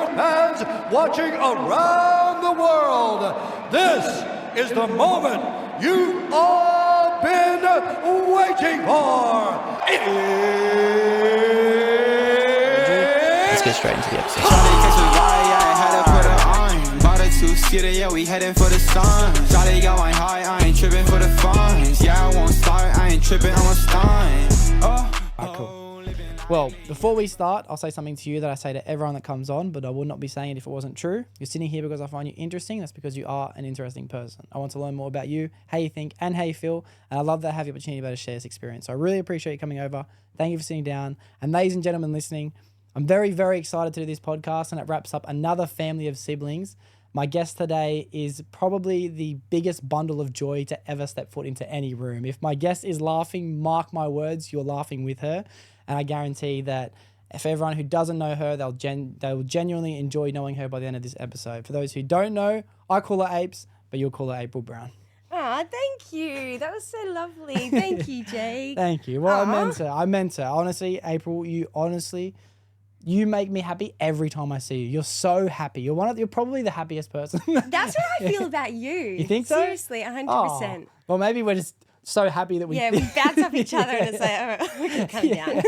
sport fans watching around the world. This is the moment you've all been waiting for. Let's get straight into the episode. Yeah, we heading for the sun. Shawty got my high, I ain't tripping for the funds. Yeah, I won't start, I ain't tripping, I'm a stunt. Alright, cool. Well, before we start, I'll say something to you that I say to everyone that comes on, but I would not be saying it if it wasn't true. You're sitting here because I find you interesting. That's because you are an interesting person. I want to learn more about you, how you think, and how you feel. And I love that I have the opportunity to be able to share this experience. So I really appreciate you coming over. Thank you for sitting down. And ladies and gentlemen listening, I'm very, very excited to do this podcast, and it wraps up another family of siblings. My guest today is probably the biggest bundle of joy to ever step foot into any room. If my guest is laughing, mark my words, you're laughing with her. And I guarantee that for everyone who doesn't know her, they will genuinely enjoy knowing her by the end of this episode. For those who don't know, I call her Apes, but you'll call her April Brown. Oh, thank you. That was so lovely. Thank you, Jake. Thank you. Well, I meant her. Honestly, April, you make me happy every time I see you. You're so happy. You're probably the happiest person. That's what I feel about you. You think so? Seriously, 100%. Oh, well, maybe we're just so happy that we... Yeah, we bounce off each other and it's like, oh, we can come down.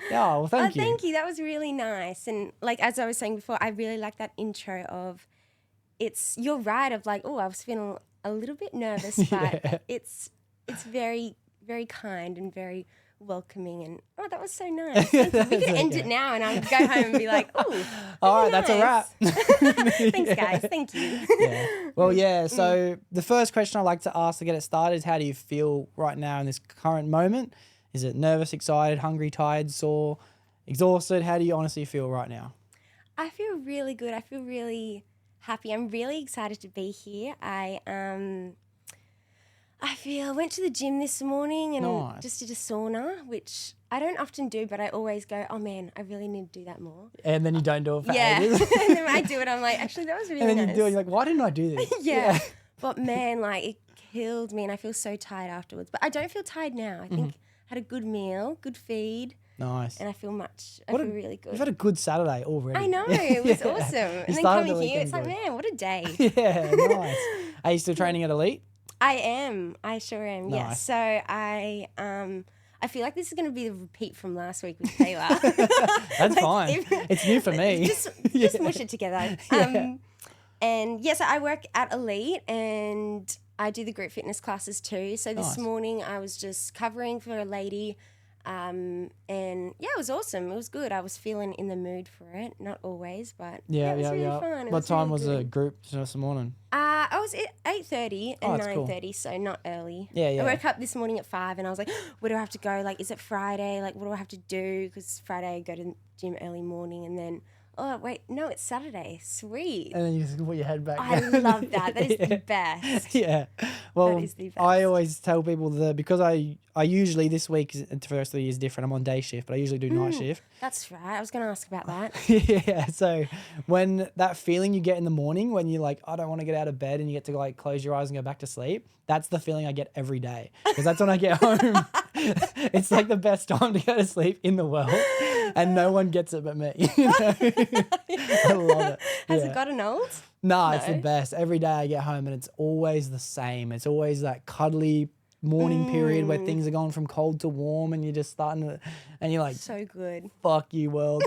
Yeah, well, thank you. Thank you. That was really nice. And like, as I was saying before, I really like that intro of you're right, of like, oh, I was feeling a little bit nervous, but it's very, very kind and very welcoming, and that was so nice. Thank you. We could end it now and I'll go home and be like, oh, all right, nice. That's a wrap. Thanks, guys. Thank you. Yeah. Well, yeah. So the first question I like to ask to get it started is, how do you feel right now in this current moment? Is it nervous, excited, hungry, tired, sore, exhausted? How do you honestly feel right now? I feel really good. I feel really happy. I'm really excited to be here. I went to the gym this morning and just did a sauna, which I don't often do, but I always go, oh man, I really need to do that more. And then you don't do it for ages. And then I do it, I'm like, actually, that was really nice. And then you do it, you're like, why didn't I do this? Yeah. But man, like, it killed me and I feel so tired afterwards. But I don't feel tired now. I think I had a good meal, good feed. Nice. And I feel really good. You've had a good Saturday already. I know. It was awesome. And then coming here, it's like, man, what a day. Yeah, nice. Are you still training at Elite? I am. I sure am. Nice. Yes. So I feel like this is going to be the repeat from last week with Taylor. That's fine. It's new for me. Just mush it together. And yes, I work at Elite and I do the group fitness classes too. So this morning I was just covering for a lady. And yeah, it was awesome. It was good. I was feeling in the mood for it. Not always, but it was really fun. What time was the group this morning? I was at 8:30 and 9:30, cool. So not early. Yeah. I woke up this morning at 5 and I was like, where do I have to go? Like, is it Friday? Like, what do I have to do? Because Friday I go to the gym early morning and then, oh, wait, no, it's Saturday. Sweet. And then you just put your head back. I love that. That is the best. Yeah. Well, that is the best. I always tell people because I usually, this week, for the rest of the year is different. I'm on day shift, but I usually do night shift. That's right. I was going to ask about that. Yeah. So when that feeling you get in the morning when you're like, I don't want to get out of bed, and you get to like close your eyes and go back to sleep, that's the feeling I get every day. Because that's when I get home. It's like the best time to go to sleep in the world. And no one gets it but me. You know? I love it. Has it gotten old? No, it's the best. Every day I get home and it's always the same. It's always that cuddly morning period where things are going from cold to warm and you're just starting to, and you're like, so good. Fuck you, world.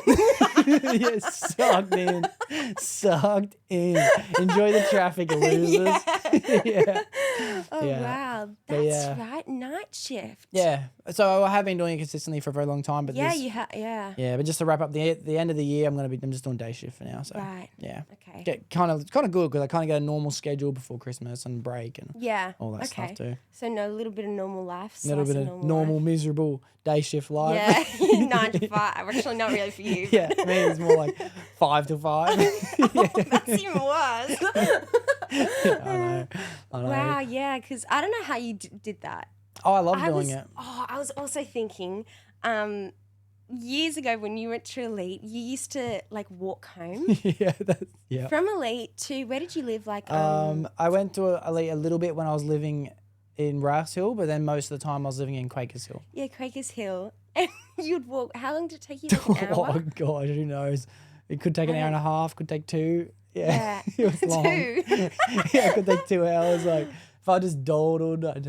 You're sucked in. Enjoy the traffic, losers. Yeah. Oh, wow. That's right. Night shift. Yeah. So I have been doing it consistently for a very long time. But yeah. Yeah, but just to wrap up the end of the year, I'm just doing day shift for now. So right. Yeah. Okay. Get kind of good because I kind of get a normal schedule before Christmas and break and all that stuff too. So a little bit of normal life. A little bit of normal miserable day shift life. Yeah. 9 to 5. Actually, not really for you. Yeah, me it's more like 5 to 5. That's even worse. I know. Wow, yeah, because I don't know how you did that. Oh, I love doing it. Oh, I was also thinking, years ago when you went to Elite, you used to like walk home. Yeah. From Elite to, where did you live? Like, I went to Elite a little bit when I was living in Rouse Hill, but then most of the time I was living in Quakers Hill. Yeah, Quakers Hill. And you'd walk, how long did it take you? Like an hour? Oh, gosh, who knows? It could take an hour and a half, could take 2. Yeah. It was long. 2. Yeah, it could take 2 hours. Like if I just dawdled, I'd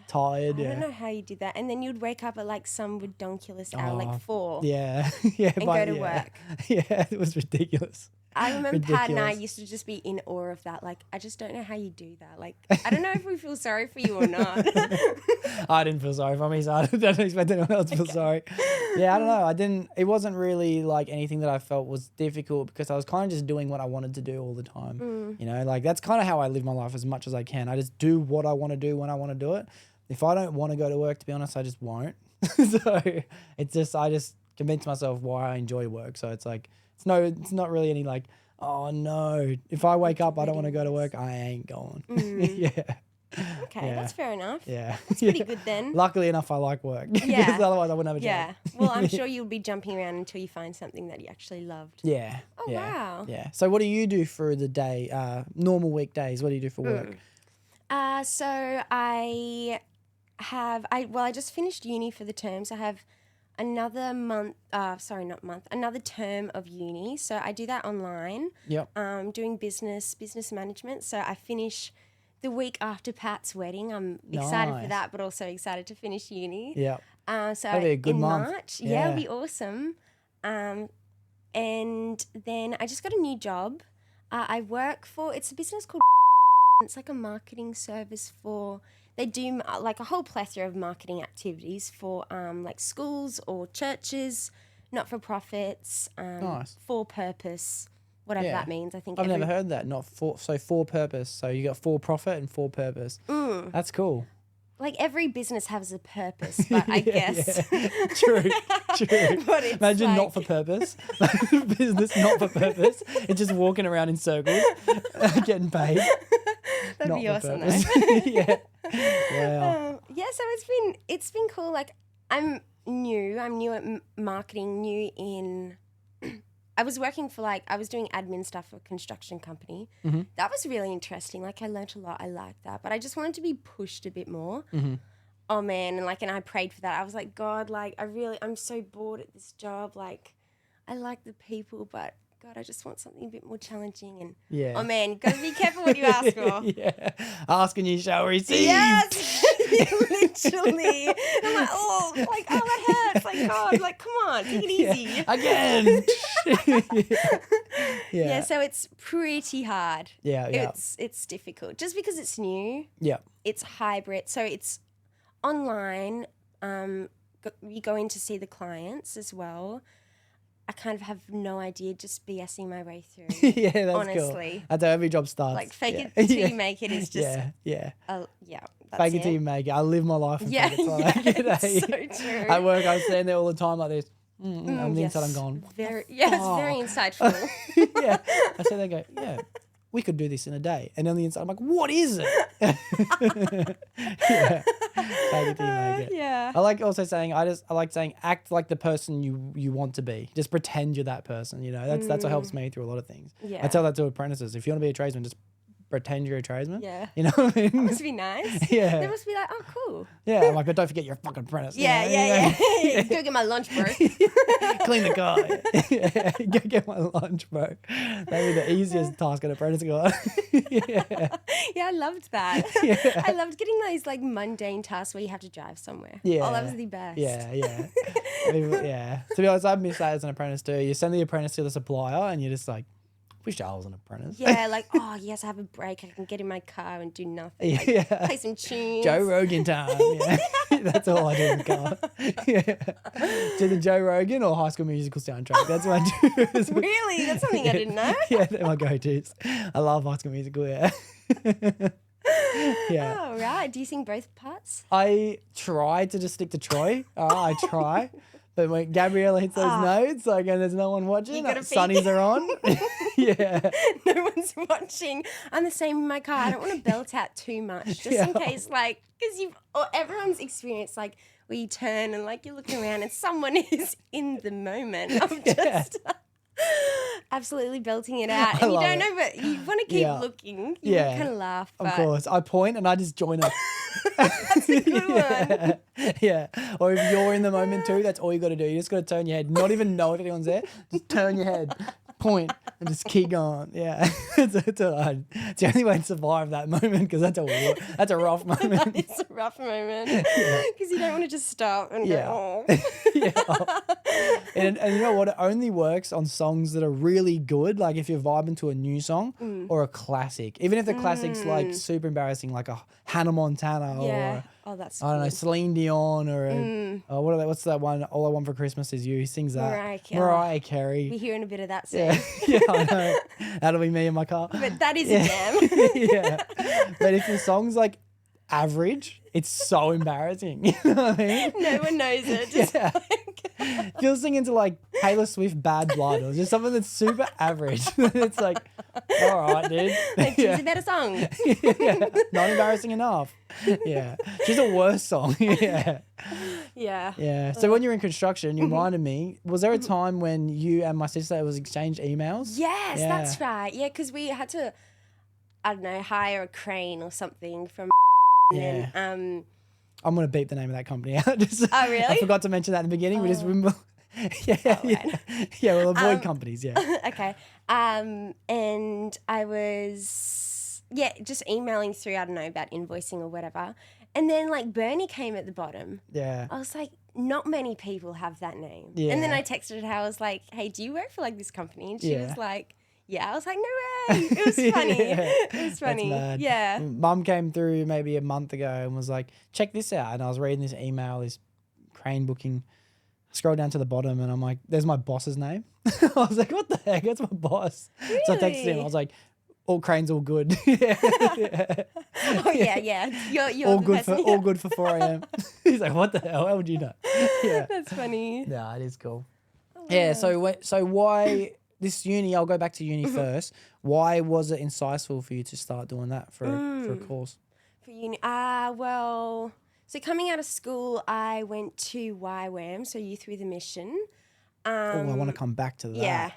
tired. I don't know how you did that. And then you'd wake up at like some ridiculous hour, like 4. Yeah. Yeah. And go to work. Yeah, it was ridiculous. I remember Pat and I Ridiculous. used to just be in awe of that. Like, I just don't know how you do that. Like, I don't know if we feel sorry for you or not. I didn't feel sorry for me, so I don't expect anyone else to feel sorry. Yeah, I don't know. It wasn't really like anything that I felt was difficult because I was kind of just doing what I wanted to do all the time. You know, like that's kind of how I live my life as much as I can. I just do what I want to do when I want to do it. If I don't want to go to work, to be honest, I just won't. So I just convince myself why I enjoy work. So it's like, it's not really any like, oh no, if I wake up, I don't want to go to work, I ain't going. Yeah. Okay, Yeah. that's fair enough. Yeah. That's pretty good then. Luckily enough, I like work. Yeah. Because otherwise I wouldn't have a job. Yeah. Well, I'm sure you'll be jumping around until you find something that you actually loved. Yeah. Oh, yeah. wow. Yeah. So what do you do for the day? Normal weekdays, what do you do for work? So I just finished uni for the term, so I have another another term of uni. So I do that online. Yep. Doing business management. So I finish the week after Pat's wedding. I'm excited for Nice. that, but also excited to finish uni. Yep. So That'll be a good in month. March, Yeah. it'll be awesome. And then I just got a new job. I work for, it's a business called, it's like a marketing service for, they do like a whole plethora of marketing activities for like schools or churches, not-for-profits, Nice. for purpose, whatever Yeah. that means. I think I've never heard that. For purpose. So you got for profit and for purpose. That's cool. like every business has a purpose, but I guess. Yeah. True. But it's Imagine like, not for purpose. Business not for purpose. It's just walking around in circles, getting paid. That'd Not be for awesome purpose. though. Yeah. Wow. Yeah, so it's been cool. Like I'm new at marketing. New in, I was working for I was doing admin stuff for a construction company. Mm-hmm. That was really interesting. Like I learnt a lot. I liked that, but I just wanted to be pushed a bit more. Mm-hmm. Oh man, and I prayed for that. I was like, God, I'm so bored at this job. Like, I like the people, but God, I just want something a bit more challenging. And Yeah. oh man, you gotta be careful what you ask for. Yeah. Ask and you shall receive. Yes, literally. And I'm like, oh, that hurts. Like, God, come on, take it easy. Again. Yeah, so it's pretty hard. Yeah, yeah. It's difficult just because it's new. Yeah. It's hybrid, so it's online. You go in to see the clients as well. I kind of have no idea, just BSing my way through. Yeah, that's honestly. cool. That's how every job starts. Like fake Yeah. it till Yeah. you make it is just Yeah. that's Fake it till you make it. I live my life. And Yeah, fake it till I make it, it's eh? so true. At work, I stand there all the time like this. On the inside, I'm going. What very the it's fuck? very insightful. Yeah. I sit there and go, yeah, we could do this in a day. And on the inside, I'm like, what is it? Yeah. Fake it till you make it. Yeah. I like also saying, I like saying, act like the person you want to be. Just pretend you're that person. You know, that's what helps me through a lot of things. Yeah. I tell that to apprentices. If you want to be a tradesman, just pretend you're a tradesman. Yeah. You know what I mean? Must be nice. Yeah. They must be like, oh, cool. Yeah. I'm like, but don't forget you're a fucking apprentice. you Yeah, know? yeah. Go get my lunch, bro. Clean the car. Yeah. Go get my lunch, bro. That'd be the easiest task an apprentice got. Yeah. Yeah, I loved that. Yeah. I loved getting those mundane tasks where you have to drive somewhere. Yeah. Oh, that was the best. Yeah, yeah. Yeah. To be honest, I've missed that as an apprentice too. You send the apprentice to the supplier and you're just like, wish I was an apprentice. Yeah, oh, yes, I have a break. I can get in my car and do nothing. Yeah. Play some tunes. Joe Rogan time. Yeah. That's all I do in the car. Yeah. Do the Joe Rogan or High School Musical soundtrack. That's what I do. Really? That's something I didn't know. Yeah, they're my go-tos. I love High School Musical, yeah. Yeah. Oh, right. Do you sing both parts? I try to just stick to Troy. I try. But when Gabrielle hits those notes, and there's no one watching, You gotta sunnies are on. Yeah. No one's watching. I'm the same in my car. I don't want to belt out too much, just in case, because everyone's experienced, where you turn and you're looking around and someone is in the moment of just absolutely belting it out, and you don't know, but you want to keep looking. You kind of laugh. Of course. I point and I just join up. That's a good one. Yeah. Or if you're in the moment too, that's all you got to do. You just got to turn your head. Not even know if anyone's there. Just turn your head. point and just keep going. Yeah, it's the only way to survive that moment because that's a rough moment. It's a rough moment because you don't want to just stop and go, oh. Yeah. And you know what? It only works on songs that are really good. Like if you're vibing to a new song or a classic, even if the classic's like super embarrassing, like a Hannah Montana or that's I don't know, good. Celine Dion or what's that one? All I Want for Christmas Is You. He sings that. Mariah Carey. We're hearing a bit of that soon. Yeah, I know. That'll be me in my car. But that is a jam. Yeah. But if the song's like average, it's so embarrassing. You know what I mean? No one knows it. Just If you're singing to like Taylor Swift Bad Blood or just something that's super average, it's like, all right, dude. like, choose a better song. Not embarrassing enough. Yeah. She's a worse song. Yeah. Yeah. So when you're in construction, you reminded me, was there a time when you and my sister was exchanged emails? Yes, that's right. Yeah, because we had to, I don't know, hire a crane or something from Yeah. and I'm going to beep the name of that company out. Oh, really? I forgot to mention that in the beginning. We just we'll avoid companies, okay. And I was, just emailing through, I don't know, about invoicing or whatever. And then like Bernie came at the bottom. Yeah. I was like, not many people have that name. Yeah. And then I texted her, I was like, hey, do you work for like this company? And she was like, yeah. I was like, no way. It was funny. It was funny. That's mad. Yeah. Mum came through maybe a month ago and was like, check this out. And I was reading this email, this crane booking. I scrolled down to the bottom and I'm like, there's my boss's name. I was like, what the heck? That's my boss. Really? So I texted him. I was like, all cranes, all good. Yeah. Oh yeah. You're all the good person, for all good for 4 a.m. He's like, what the hell? How would you know? Yeah. That's funny. Yeah, it is cool. Yeah. So why this uni? I'll go back to uni first. Why was it insightful for you to start doing that for a course? For uni, well, so coming out of school, I went to YWAM, so Youth with a Mission. I want to come back to that. Yeah.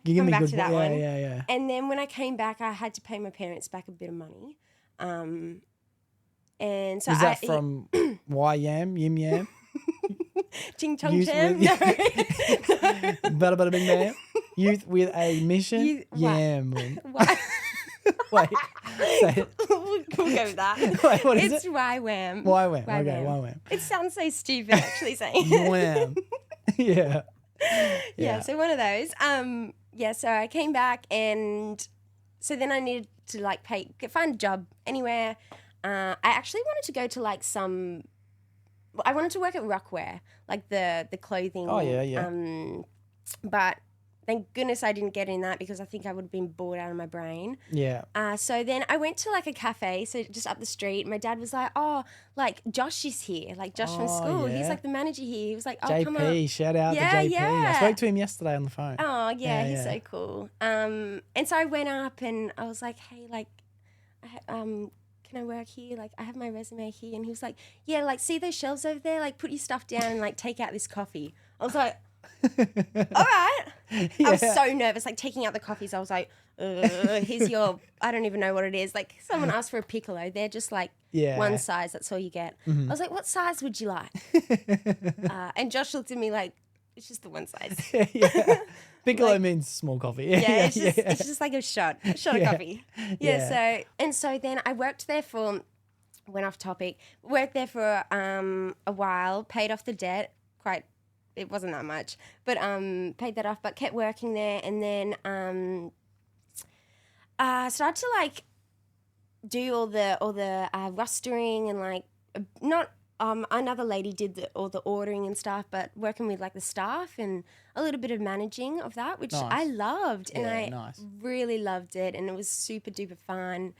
You give me back good to that one. Yeah. And then when I came back, I had to pay my parents back a bit of money. And so Was that from YAM, Yim Yam? Ching Chong Youth Cham? with- No. Bada bada bing bam. Youth with a mission. Yam. Why? Wait. Say it. We'll go with that. Wait, what is it's it? YWAM. YWAM. Okay, YWAM. It sounds so stupid actually saying it. Wham. Yeah. Yeah, so one of those. So I came back and so then I needed to like find a job anywhere. I actually wanted to go to like I wanted to work at Rockwear, like the clothing. Oh yeah. But thank goodness I didn't get in that because I think I would have been bored out of my brain. Yeah. So then I went to like a cafe, so just up the street. My dad was like, "Oh, like Josh is here, like Josh from school. yeah. He's like the manager here." He was like, "Oh, come on." JP, shout out to Yeah, JP. yeah. I spoke to him yesterday on the phone. Oh yeah, he's yeah. so cool. And so I went up and I was like, "Hey, like, can I work here? Like, I have my resume here." And he was like, "Yeah, like, see those shelves over there? Like, put your stuff down and like take out this coffee." I was like, "All right." Yeah. I was so nervous, like taking out the coffees. I was like, "Here's your." I don't even know what it is. Like, someone asked for a piccolo. They're just like one size. That's all you get. I was like, "What size would you like?" And Josh looked at me like, "It's just the one size." Yeah. Piccolo means small coffee. Yeah, it's just like a shot of coffee. Yeah. So then I worked there went off topic, worked there for a while, paid off the debt, it wasn't that much, but paid that off, but kept working there and then started to like do all the rostering and like not another lady did all the ordering and stuff, but working with like the staff and a little bit of managing of that, which I loved. And I really loved it. And it was super duper fun.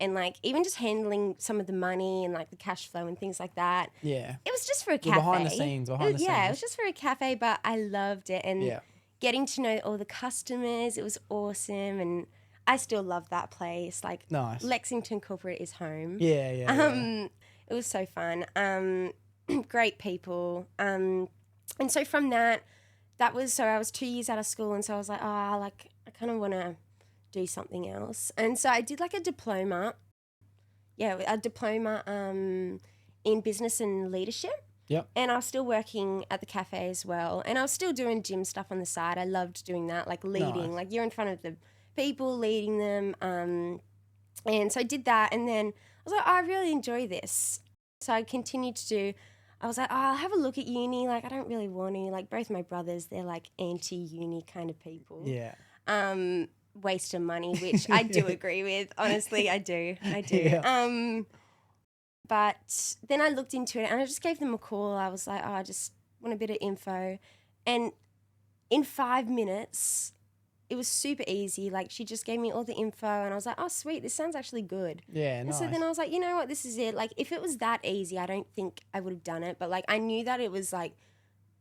And like even just handling some of the money and like the cash flow and things like that. Yeah. It was just for a cafe. Behind the scenes. Yeah, it was just for a cafe, but I loved it. And getting to know all the customers, it was awesome. And I still love that place. Like Lexington Corporate is home. Yeah. It was so fun. Great people. And so from that was, so I was 2 years out of school. And so I was like, I kind of want to do something else. And so I did like a diploma. Yeah, a diploma in business and leadership. Yep. And I was still working at the cafe as well. And I was still doing gym stuff on the side. I loved doing that, like leading. Nice. Like you're in front of the people, leading them. And so I did that. And then I was like, I really enjoy this. So I continued to do, I was like, I'll have a look at uni. Like, I don't really want to. Like, both my brothers, they're like anti-uni kind of people. Yeah. Waste of money, which I do agree with. Honestly, I do. Yeah. But then I looked into it and I just gave them a call. I was like, I just want a bit of info. And in 5 minutes, it was super easy. Like, she just gave me all the info and I was like, oh, sweet, this sounds actually good. Yeah, And nice. so then I was like, you know what, this is it. Like, if it was that easy, I don't think I would have done it. But, like, I knew that it was, like,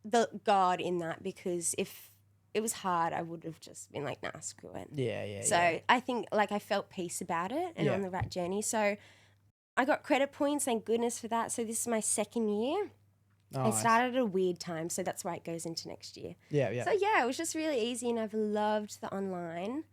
the God in that, because if it was hard, I would have just been like, nah, screw it. Yeah. So I think, like, I felt peace about it and on the right journey. So I got credit points, thank goodness for that. So this is my second year. Nice. I started at a weird time, so that's why it goes into next year. Yeah. So yeah, it was just really easy, and I've loved the online.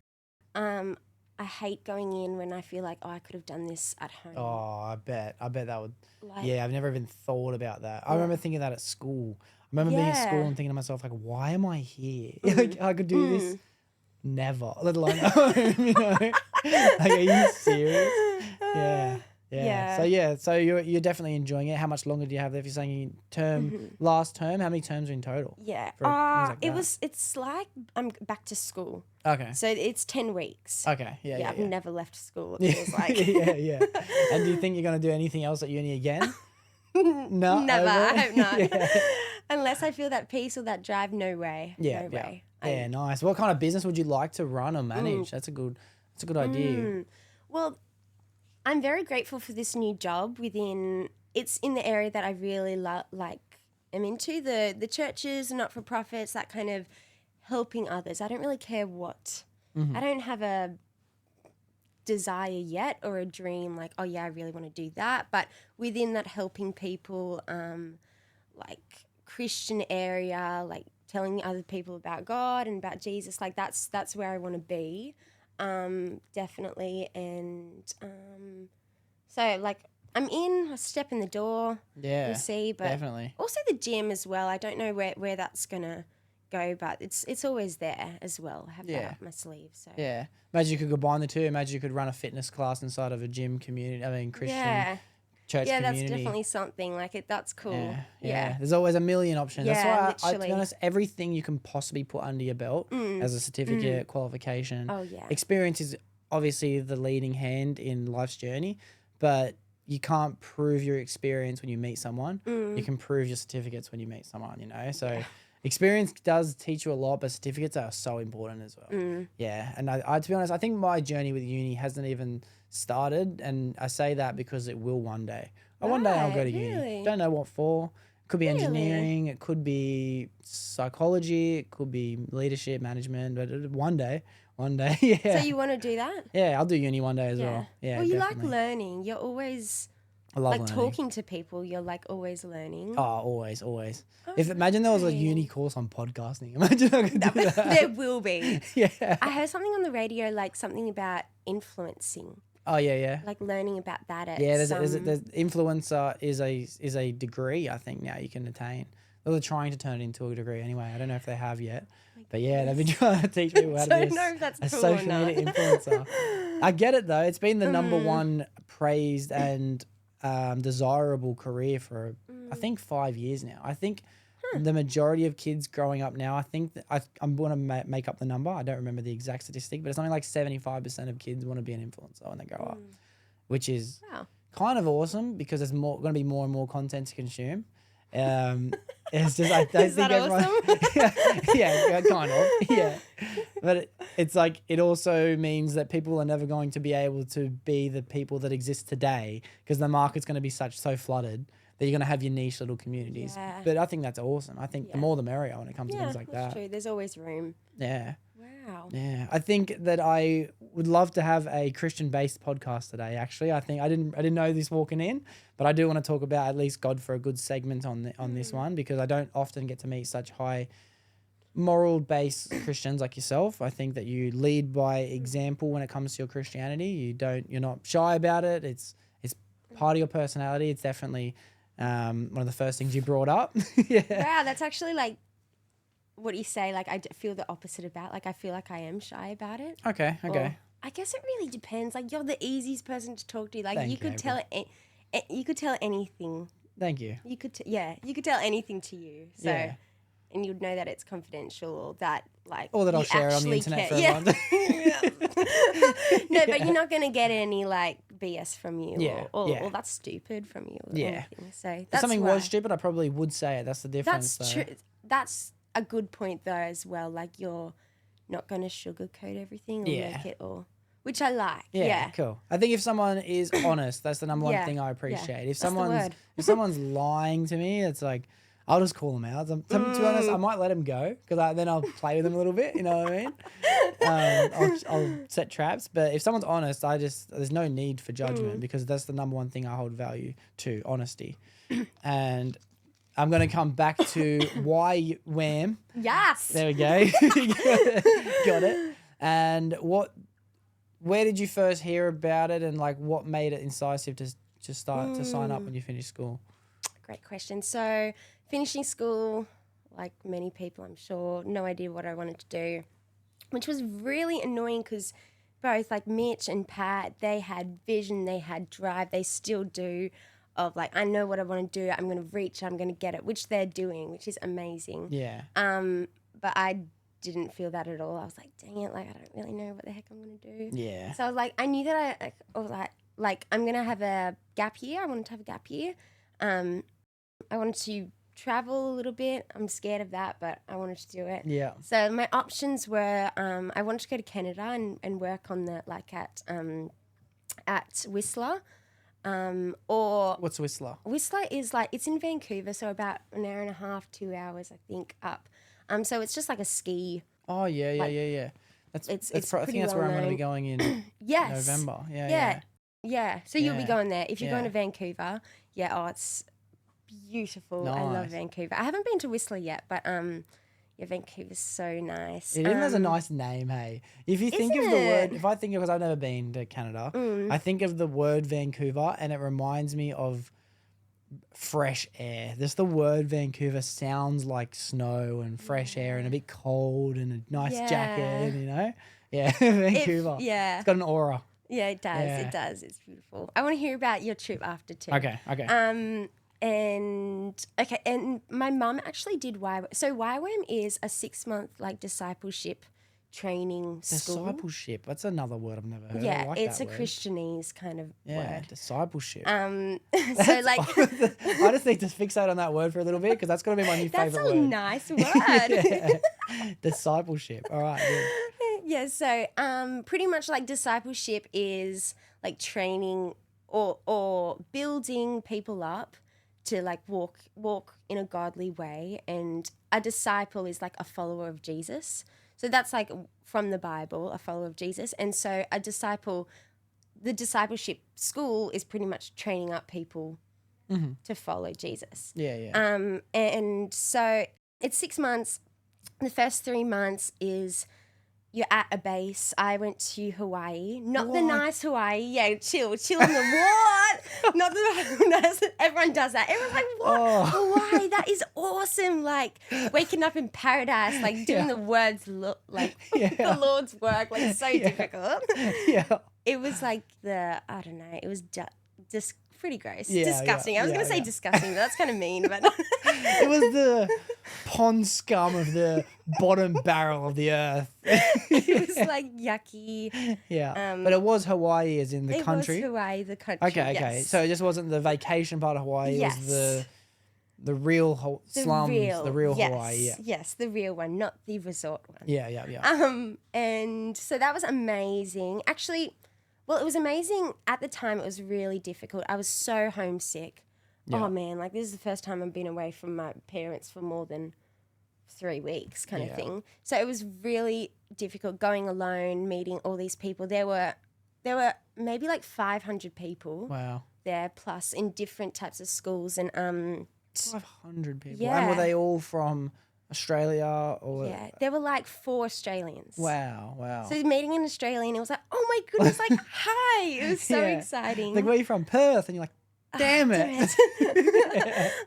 I hate going in when I feel like, I could have done this at home. Oh, I bet that would. Like, Yeah, I've never even thought about that. I remember thinking that at school. I remember being at school and thinking to myself, like, why am I here? Like, I could do this never, let alone home, you know? Like, are you serious? Yeah. So you're definitely enjoying it. How much longer do you have left? You're saying last term. How many terms are in total? Yeah. for things like that? It's like I'm back to school. Okay. So it's 10 weeks. Okay. Yeah. I've never left school, it feels like. yeah. And do you think you're going to do anything else at uni again? No. Never. Over? I hope not. Yeah. Unless I feel that peace or that drive, no way. Yeah. No way. Yeah, nice. What kind of business would you like to run or manage? That's a good idea. Well, I'm very grateful for this new job it's in the area that I really am into, the churches, not-for-profits, that kind of helping others. I don't really care what. I don't have a desire yet or a dream like, oh yeah, I really want to do that. But within that helping people, like Christian area, like telling other people about God and about Jesus, like that's where I want to be. Definitely. And so like I step in the door. Yeah. We'll see. But definitely. also the gym as well. I don't know where that's gonna go, but it's always there as well. I have that up my sleeve. So yeah. Imagine you could combine the two. Imagine you could run a fitness class inside of a gym community. I mean Christian church community. Yeah, that's definitely something. Like that's cool. Yeah. There's always a million options. That's why to be literally. honest, everything you can possibly put under your belt as a certificate, qualification. Oh yeah. Experience is obviously the leading hand in life's journey, but you can't prove your experience when you meet someone. You can prove your certificates when you meet someone, you know? So experience does teach you a lot, but certificates are so important as well. Yeah. And I to be honest, I think my journey with uni hasn't even started. And I say that because it will one day. One day I'll go to uni. Don't know what for. It could be engineering. It could be psychology. It could be leadership, management. But one day, yeah. So you want to do that? Yeah, I'll do uni one day as well. Yeah, well, you definitely. like learning. You're always I love like learning. talking to people. You're like always learning. Oh, always. If imagine there was a uni course on podcasting. Imagine I could do that. There will be. Yeah. I heard something on the radio, like something about influencing. Oh yeah. Like learning about that. At There's influencer is a degree I think now you can attain. They're trying to turn it into a degree anyway. I don't know if they have yet. But yeah, they've been trying to teach people how to be I don't know if that's a cool social or not. media influencer. I get it though. It's been the number one praised and desirable career for I think 5 years now. I think the majority of kids growing up now, I think that I'm going to make up the number. I don't remember the exact statistic, but it's something like 75% of kids want to be an influencer when they grow up, which is kind of awesome because there's going to be more and more content to consume. It's just I don't Is think that everyone. awesome? yeah, kind of. Yeah, but it's like it also means that people are never going to be able to be the people that exist today because the market's going to be so flooded that you're going to have your niche little communities. Yeah. But I think that's awesome. I think the more the merrier when it comes to things like that's that. true. There's always room. Yeah. Wow. Yeah, I think that I would love to have a Christian-based podcast today. Actually, I think I didn't know this walking in, but I do want to talk about at least God for a good segment on this one because I don't often get to meet such high moral-based Christians like yourself. I think that you lead by example when it comes to your Christianity. You're not shy about it. It's part of your personality. It's definitely One of the first things you brought up. Yeah. Wow, that's actually like what you say. Like feel the opposite about. Like I feel like I am shy about it. Okay. Or, I guess it really depends. Like you're the easiest person to talk to. Like Thank you could April. tell you could tell anything. Thank you. You could you could tell anything to you. So Yeah. and you'd know that it's confidential or that like Or that I'll you share it on the actually internet care. for everyone. No, but you're not gonna get any like BS from you. Yeah, Or, yeah. or that's stupid from you. Or Yeah. anything. So If that's something why. was stupid, I probably would say it. That's the difference. That's though. true. That's a good point though as well. Like you're not gonna sugarcoat everything or Yeah. make it all, which I like. Yeah, Yeah. cool. I think if someone is honest, that's the number one Yeah, thing I yeah. appreciate. If That's the someone's word. if someone's lying to me, it's like I'll just call them out. To be honest, I might let them go because then I'll play with them a little bit. You know what I mean? I'll set traps. But if someone's honest, there's no need for judgment because that's the number one thing I hold value to, honesty. And I'm gonna come back to why Wham. Yes. There we go. Got it. And where did you first hear about it, and like what made it incisive to start to sign up when you finished school? Great question. So finishing school, like many people, I'm sure, no idea what I wanted to do, which was really annoying because both like Mitch and Pat, they had vision, they had drive, they still do. Of like, I know what I want to do. I'm going to reach. I'm going to get it, which they're doing, which is amazing. Yeah. But I didn't feel that at all. I was like, dang it, like I don't really know what the heck I'm going to do. Yeah. So I was like, I knew that I was like I'm going to have a gap year. I wanted to have a gap year. I wanted to travel a little bit. I'm scared of that, but I wanted to do it. Yeah. So my options were I wanted to go to Canada and work on the like at Whistler. Or What's Whistler? Whistler is like it's in Vancouver, so about an hour and a half, 2 hours, I think, up. So it's just like a ski. Oh yeah. That's It's I think pretty that's where I'm going to be well going in Yes. November. Yeah. So you'll be Yeah. going there if you're going Yeah. to Vancouver. Yeah. Oh, it's beautiful. I love Nice. Vancouver. I haven't been to Whistler yet, but yeah, Vancouver's so nice. It even has a nice name, hey. If you think of Isn't the word, it? if I think of, because I've never been to Canada, I think of the word Vancouver and it reminds me of fresh air. Just the word Vancouver sounds like snow and fresh air and a bit cold and a nice jacket, you know? Yeah, Vancouver. Yeah. It's got an aura. Yeah, it does. Yeah. It does. It's beautiful. I want to hear about your trip after too. Okay. And my mum actually did YWAM. So YWAM is a 6-month like discipleship training school. Discipleship. That's another word I've never heard. Yeah, I like it's that a word. Christianese kind of Yeah, word. discipleship. So like I just need to fixate on that word for a little bit because that's going to be my new that's favorite a word. nice word. Yeah. Discipleship. All right. Good. Yeah, so pretty much like discipleship is like training or building people up to like walk in a godly way, and a disciple is like a follower of Jesus. So that's like from the Bible, a follower of Jesus. And so the discipleship school is pretty much training up people to follow Jesus. Yeah. And so it's 6 months. The first 3 months is you're at a base. I went to Hawaii, not the nice Hawaii. Yeah, chill on the what? Not the nice. Everyone does that. Everyone's like, what? Hawaii? That is awesome. Like waking up in paradise, like doing the the Lord's work, like so difficult. Yeah. It was like I don't know. It was just pretty gross, Yeah, disgusting. I was gonna say disgusting, but that's kind of mean. But It was the pond scum of the bottom barrel of the earth. it was like yucky. Yeah. But it was Hawaii as in the country. It was Hawaii, the country. Okay. yes. So it just wasn't the vacation part of Hawaii. Yes. It was the real slums, the real yes, Hawaii. Yeah. Yes, the real one, not the resort one. Yeah. And so that was amazing. Actually, well, it was amazing at the time. It was really difficult. I was so homesick. Yeah. Oh man, like this is the first time I've been away from my parents for more than 3 weeks kind of thing. So it was really difficult going alone, meeting all these people. There were maybe like 500 people Wow. there, plus in different types of schools. And 500 people. Yeah. And were they all from Australia or? yeah, there were like 4 Australians. Wow. So meeting an Australian, it was like, oh my goodness, like, hi. It was so Yeah. exciting. Like, where are you from? Perth. And you're like, Damn it.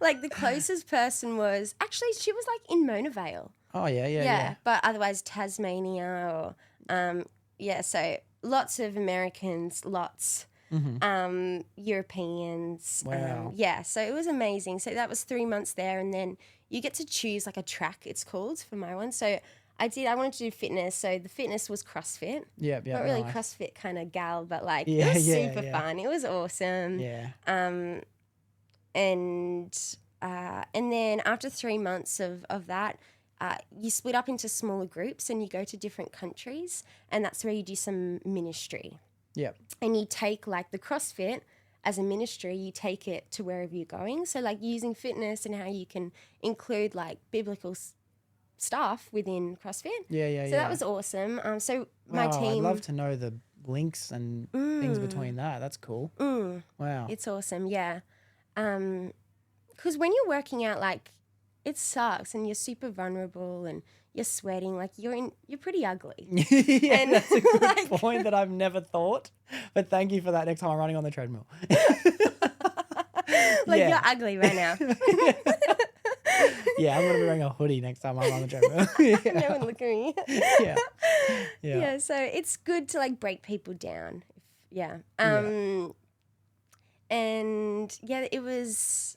Like the closest person was actually she was like in Mona Vale. Oh yeah. But otherwise Tasmania or so lots of Americans, lots Europeans. Wow. So it was amazing. So that was 3 months there, and then you get to choose like a track, it's called, for my one. So I wanted to do fitness, so the fitness was CrossFit. Yeah. Not really nice. CrossFit kind of gal, but like Yeah, it was yeah, super yeah. fun. It was awesome. Yeah. And then after 3 months of that, you split up into smaller groups and you go to different countries, and that's where you do some ministry. Yep. And you take like the CrossFit as a ministry, you take it to wherever you're going. So like using fitness and how you can include like biblical stuff within CrossFit. Yeah. So that was awesome. So my Wow, team. I'd love to know the links and things between that. That's cool. Wow. It's awesome, yeah. Because when you're working out, like, it sucks and you're super vulnerable and you're sweating, like you're pretty ugly. Yeah, And, that's a good like- point that I've never thought. But thank you for that next time I'm running on the treadmill. Like Yeah. you're ugly right now. Yeah, I'm going to be wearing a hoodie next time I'm on the treadmill. No one look at me. Yeah. Yeah, so it's good to like break people down. And it was,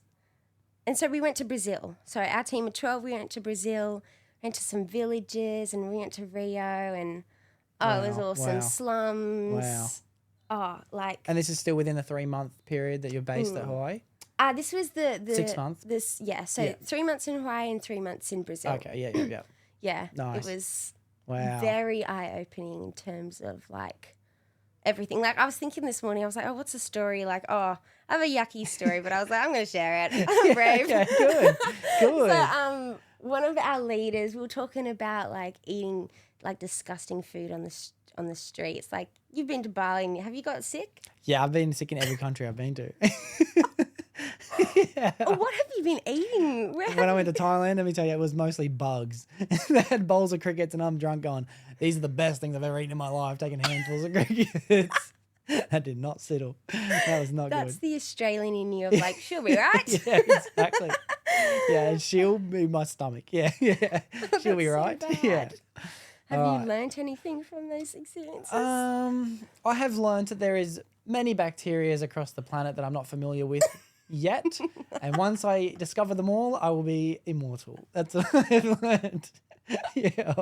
and so we went to Brazil. So our team of 12, we went to Brazil, went to some villages, and we went to Rio, and it was Wow, awesome. wow. Slums. Wow. Oh, like And this is still within the 3-month period that you're based at Hawaii? this was the 6 months? So Yeah. 3 months in Hawaii and 3 months in Brazil. Okay, yeah. Yeah, Nice. it was Wow. very eye-opening in terms of like everything. Like I was thinking this morning, I was like, oh, what's the story? Like, oh, I have a yucky story, but I was like, I'm going to share it. I'm brave. Okay, good. Good. So one of our leaders, we were talking about like eating like disgusting food on the streets. Like you've been to Bali, and have you got sick? Yeah, I've been sick in every country I've been to. Yeah. Or what have you been eating? When I went to Thailand, let me tell you, it was mostly bugs. They had bowls of crickets and I'm drunk going, these are the best things I've ever eaten in my life, taking handfuls of crickets. That did not settle. That was not That's good. the Australian in you of like, she'll be right. Yeah, exactly. Yeah, she'll be my stomach. Yeah. She'll be so right. bad. Yeah. Have All right. you learnt anything from those experiences? I have learned that there is many bacterias across the planet that I'm not familiar with yet. And once I discover them all, I will be immortal. That's what I've learned. Yeah.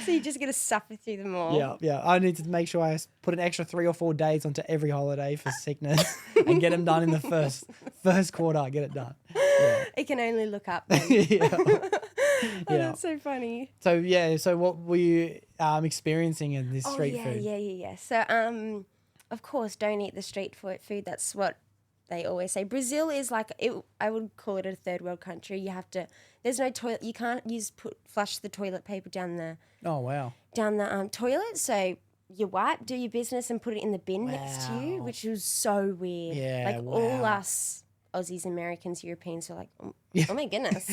So you're just going to suffer through them all. Yeah. I need to make sure I put an extra 3 or 4 days onto every holiday for sickness and get them done in the first quarter. Get it done. Yeah. It can only look up. Then. Yeah. Oh, that's so funny. So what were you experiencing in this street food? Yeah. So, of course, don't eat the street food. That's what they always say. Brazil is like, I would call it a third world country. You have to, there's no toilet. You can't flush the toilet paper down the Oh, wow. toilet. So you wipe, do your business, and put it in the bin next to you, Wow. which was so weird. Yeah, like all wow. us Aussies, Americans, Europeans are like, oh my goodness.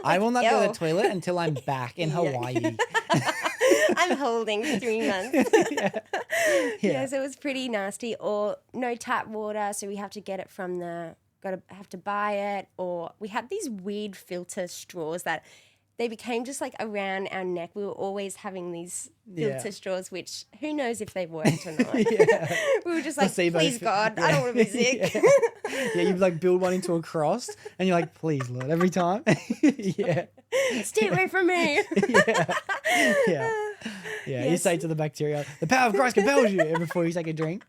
I will not go to ew. the toilet until I'm back in Hawaii. I'm holding 3 months. Yeah. So it was pretty nasty. Or no tap water, so we have to get it from have to buy it. Or we had these weird filter straws that they became just like around our neck. We were always having these filter straws, which who knows if they worked or not. We were just like, Placebo please God, I don't want to be sick. Yeah, you like build one into a cross and you're like, please, Lord, every time. Yeah. Stay away from me. Yeah. You say to the bacteria, the power of Christ compels you before you take a drink.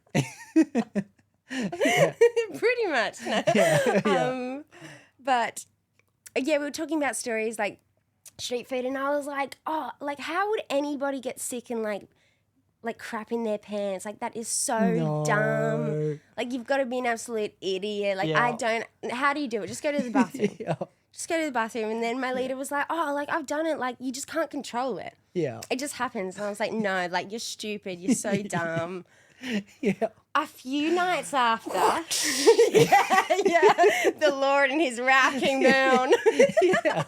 Pretty much. No. Yeah. But yeah, we were talking about stories like street food, and I was like, oh, like how would anybody get sick and like crap in their pants? Like that is so dumb. Like you've got to be an absolute idiot. Like Yeah. how do you do it? Just go to the bathroom. Yeah. Just go to the bathroom. And then my leader was like, oh, like I've done it. Like you just can't control it. Yeah. It just happens. And I was like, no, like you're stupid. You're so dumb. Yeah. A few nights after, the Lord and his wrath came down. Yeah.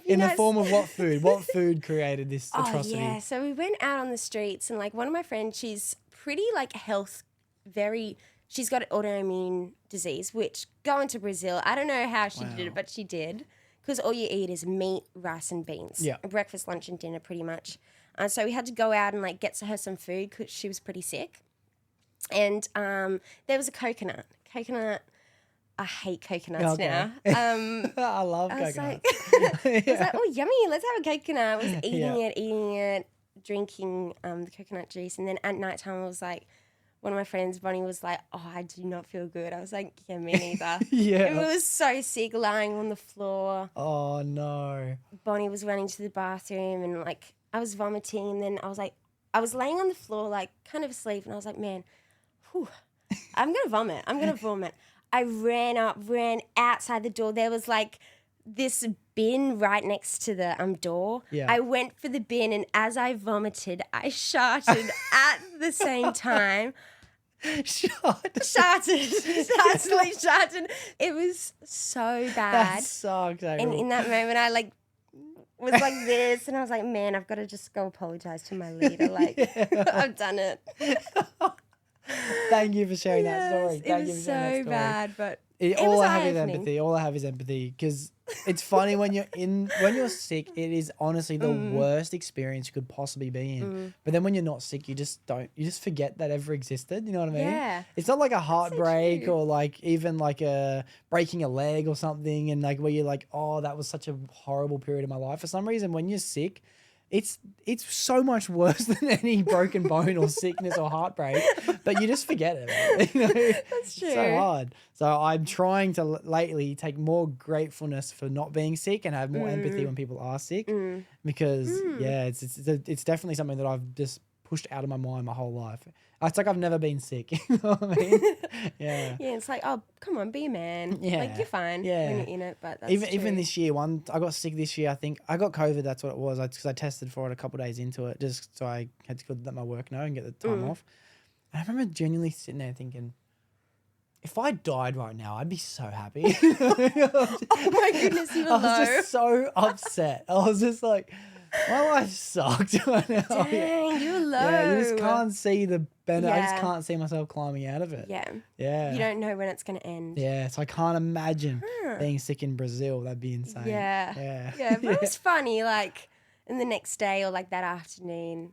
In the form of what food? What food created this atrocity? Oh, yeah. So we went out on the streets, and like one of my friends, she's pretty like very she's got autoimmune disease, which going to Brazil, I don't know how she did Wow. it, but she did. Because all you eat is meat, rice, and beans. Yeah. Breakfast, lunch, and dinner, pretty much. So we had to go out and like get her some food because she was pretty sick. And there was a coconut. I hate coconuts now. I love I was coconuts. like, I was like, oh, yummy, let's have a coconut. I was eating it, drinking the coconut juice. And then at nighttime, I was like, one of my friends, Bonnie, was like, oh, I do not feel good. I was like, yeah, me neither. Yeah. And we was so sick, lying on the floor. Oh, no. Bonnie was running to the bathroom and like I was vomiting. And then I was laying on the floor, like kind of asleep. And I was like, man, I'm going to vomit. I ran outside the door. There was like this bin right next to the door. Yeah. I went for the bin, and as I vomited, I sharted at the same time. Sharted. Absolutely sharted. It was so bad. That sucks. And in that moment, I like was like this, and I was like, man, I've got to just go apologize to my leader. Like, I've done it. Thank you for sharing that story. It was so bad, but All was I have is eye-opening. empathy. All I have is empathy because it's funny when you're sick. It is honestly the worst experience you could possibly be in. But then when you're not sick, you just forget that ever existed. You know what I mean? Yeah. It's not like a heartbreak true. or like even like a breaking a leg or something, and like where you're like, oh, that was such a horrible period of my life. For some reason, when you're sick, it's so much worse than any broken bone or sickness or heartbreak, but you just forget it. Man. You know? That's true. It's so hard. So I'm trying to lately take more gratefulness for not being sick and have more empathy when people are sick, because it's definitely something that I've just pushed out of my mind my whole life. It's like I've never been sick. You know what I mean? Yeah. Yeah, it's like, oh, come on, be a man. Yeah. Like, you're fine Yeah. when you're in it, but that's Even true. this year, I got sick this year. I think I got COVID. That's what it was. Because I tested for it a couple of days into it, just so I had to let my work know and get the time off. And I remember genuinely sitting there thinking, if I died right now, I'd be so happy. Oh my goodness, you were I was low. just so upset. I was just like, my life sucked right now. Dang, you were low. Yeah, you just can't see the benefit. I just Yeah. can't see myself climbing out of it. Yeah. Yeah. You don't know when it's going to end. Yeah, so I can't imagine being sick in Brazil. That'd be insane. Yeah. Yeah. Yeah, but it was funny, like, in the next day or, like, that afternoon,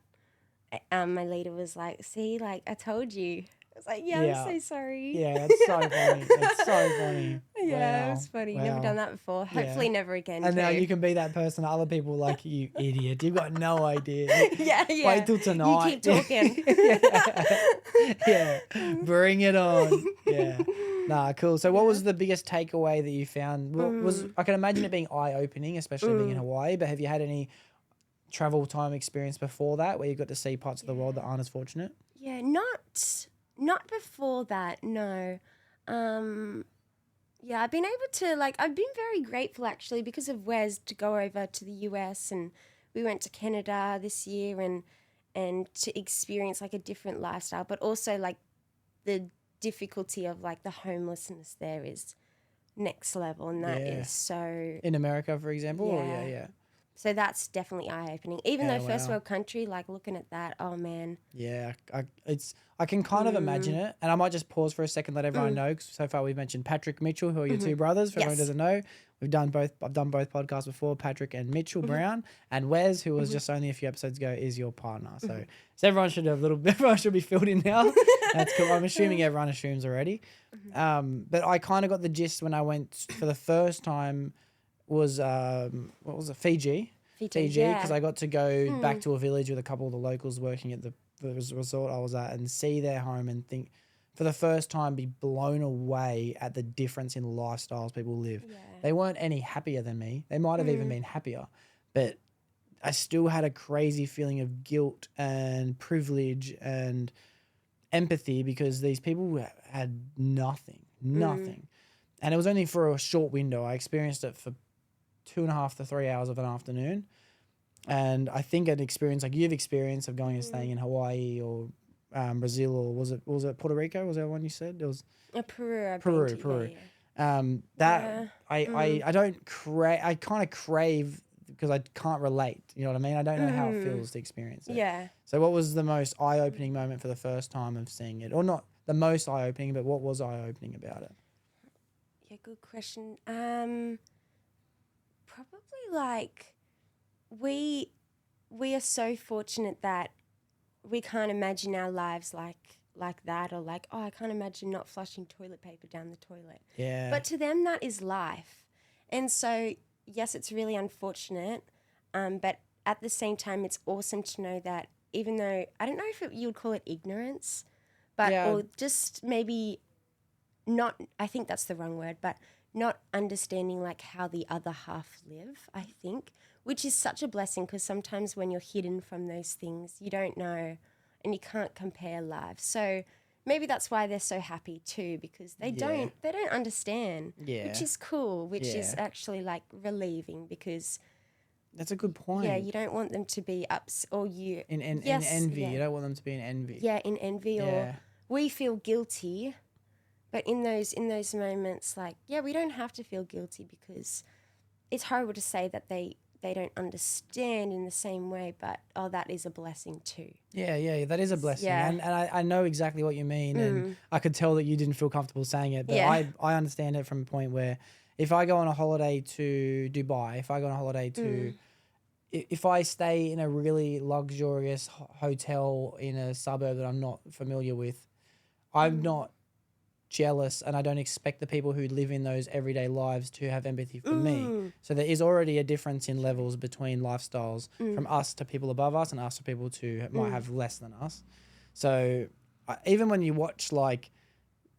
my leader was like, see, like, I told you. I was like, yeah, Yeah. I'm so sorry. Yeah, that's so funny. That's so funny. Yeah, Wow. it was funny. Wow. Never done that before. Hopefully never again, And too. now you can be that person to other people like, you idiot. You've got no idea. yeah. Wait till tonight. You keep talking. Yeah. Bring it on. Yeah. Nah, cool. So what was the biggest takeaway that you found? I can imagine it being eye-opening, especially being in Hawaii, but have you had any travel time experience before that where you got to see parts of the world that aren't as fortunate? Yeah, not before that, no. Yeah, I've been able to, like, I've been very grateful actually because of Wes to go over to the US, and we went to Canada this year and to experience like a different lifestyle, but also like the difficulty of like the homelessness there is next level, and that is so. In America, for example? Or Yeah. yeah. So that's definitely eye-opening. Even Yeah, though first wow. world country, like looking at that, oh man. Yeah, I can kind of imagine it, and I might just pause for a second, let everyone know. 'Cause so far, we've mentioned Patrick Mitchell, who are your two brothers. For everyone who Yes. doesn't know, I've done both podcasts before. Patrick and Mitchell Brown, and Wes, who was just only a few episodes ago, is your partner. So everyone should have everyone should be filled in now. That's cool. I'm assuming everyone assumes already. But I kind of got the gist when I went for the first time. Was what was it? Fiji, because yeah. I got to go back to a village with a couple of the locals working at the resort I was at and see their home and think for the first time be blown away at the difference in lifestyles people live. Yeah. They weren't any happier than me. They might have even been happier, but I still had a crazy feeling of guilt and privilege and empathy because these people had nothing. And it was only for a short window. I experienced it for 2.5 to 3 hours of an afternoon. And I think an experience like you've experienced of going and staying in Hawaii or Brazil, or was it Puerto Rico? Was that one you said? It was Peru. I've Peru, been to, Peru. Yeah. I don't crave. I kind of crave because I can't relate. You know what I mean? I don't know how it feels to experience it. Yeah. So what was the most eye-opening moment for the first time of seeing it, or not the most eye-opening, but what was eye-opening about it? Yeah, good question. Probably like we are so fortunate that we can't imagine our lives like that, or like, oh, I can't imagine not flushing toilet paper down the toilet. Yeah. But to them, that is life. And so, yes, it's really unfortunate, but at the same time, it's awesome to know that even though, I don't know if you would call it ignorance, but or just maybe not, I think that's the wrong word, but not understanding like how the other half live, I think, which is such a blessing, because sometimes when you're hidden from those things, you don't know and you can't compare lives. So maybe that's why they're so happy too, because they don't understand, which is cool, which is actually like relieving, because that's a good point. yeah, you don't want them to be or you in envy. You don't want them to be in envy. Yeah, in envy, or we feel guilty. But in those moments, like, yeah, we don't have to feel guilty, because it's horrible to say that they don't understand in the same way, but, oh, that is a blessing too. Yeah, that is a blessing. Yeah. And I know exactly what you mean, and I could tell that you didn't feel comfortable saying it, but I understand it from a point where if I go on a holiday to Dubai, if I go on a holiday to, if I stay in a really luxurious hotel in a suburb that I'm not familiar with, I'm not jealous, and I don't expect the people who live in those everyday lives to have empathy for me. So there is already a difference in levels between lifestyles from us to people above us, and us to people who might have less than us. So even when you watch like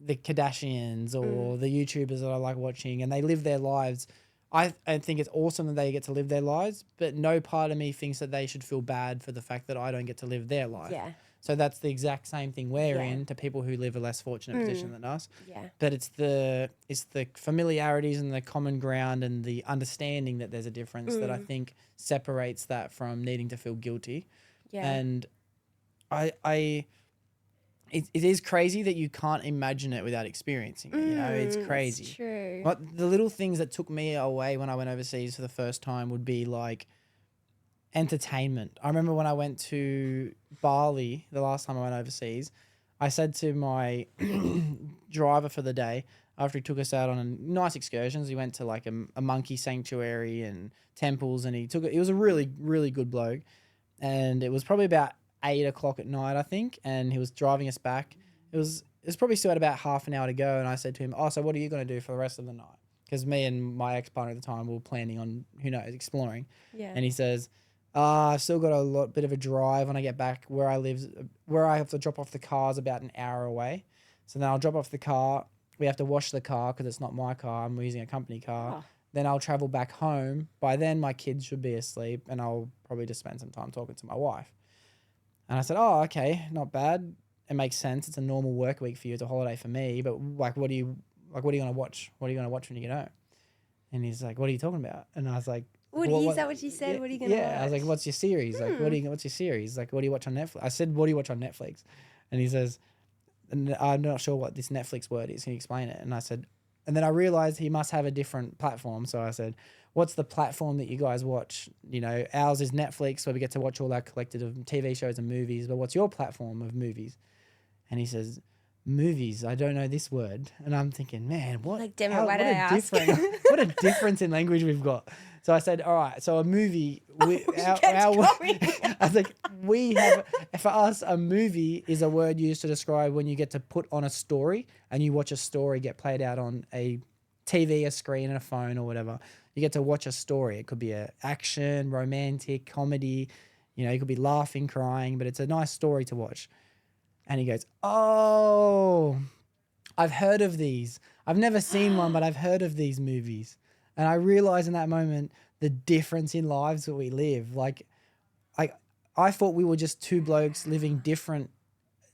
the Kardashians or the YouTubers that I like watching, and they live their lives, I think it's awesome that they get to live their lives, but no part of me thinks that they should feel bad for the fact that I don't get to live their life. Yeah. So that's the exact same thing we're in to people who live a less fortunate position than us. Yeah. But it's the familiarities and the common ground and the understanding that there's a difference that I think separates that from needing to feel guilty. Yeah. And it is crazy that you can't imagine it without experiencing it. You know, it's crazy. It's true. But the little things that took me away when I went overseas for the first time would be like entertainment. I remember when I went to Bali the last time I went overseas, I said to my driver for the day, after he took us out on a nice excursions, he went to like a monkey sanctuary and temples, and he was a really, really good bloke. And it was probably about 8 o'clock at night, I think, and he was driving us back. It was probably still at about half an hour to go, and I said to him, oh, so what are you going to do for the rest of the night? Because me and my ex-partner at the time were planning on, who knows, exploring. Yeah. And he says, I've still got a bit of a drive when I get back where I live. Where I have to drop off the car is about an hour away. So then I'll drop off the car. We have to wash the car because it's not my car. I'm using a company car. Oh. Then I'll travel back home. By then my kids should be asleep, and I'll probably just spend some time talking to my wife. And I said, oh, okay, not bad. It makes sense. It's a normal work week for you. It's a holiday for me. But what are you going to watch? What are you going to watch when you get home? And he's like, what are you talking about? And I was like, is that what you said? What are you going to watch? Yeah, I was like, what's your series? Like, what's your series? Like, what do you watch on Netflix? I said, what do you watch on Netflix? And he says, I'm not sure what this Netflix word is. Can you explain it? And I said, and then I realized he must have a different platform. So I said, what's the platform that you guys watch? You know, ours is Netflix, where we get to watch all our collected of TV shows and movies. But what's your platform of movies? And he says, movies. I don't know this word. And I'm thinking, man, what? Like, damn it, why did I ask? What a difference in language we've got. So I said, all right, so a movie. I was like, for us, a movie is a word used to describe when you get to put on a story and you watch a story get played out on a TV, a screen, and a phone or whatever. You get to watch a story. It could be a action, romantic, comedy. You know, you could be laughing, crying, but it's a nice story to watch. And he goes, oh, I've heard of these. I've never seen one, but I've heard of these movies. And I realized in that moment the difference in lives that we live. Like, I thought we were just two blokes living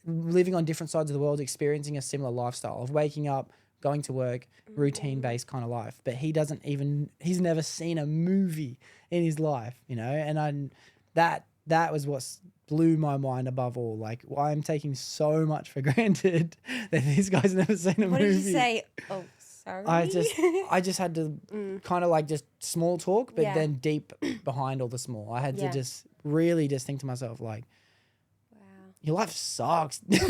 on different sides of the world, experiencing a similar lifestyle of waking up, going to work, routine-based kind of life. But he's never seen a movie in his life, you know? And that was what blew my mind above all. Like, I'm taking so much for granted that these guys never seen a movie. What did you say? Oh, sorry. I just had to kind of like just small talk, but then deep behind all the small. I had to just really just think to myself, like, wow. your life sucks. Like,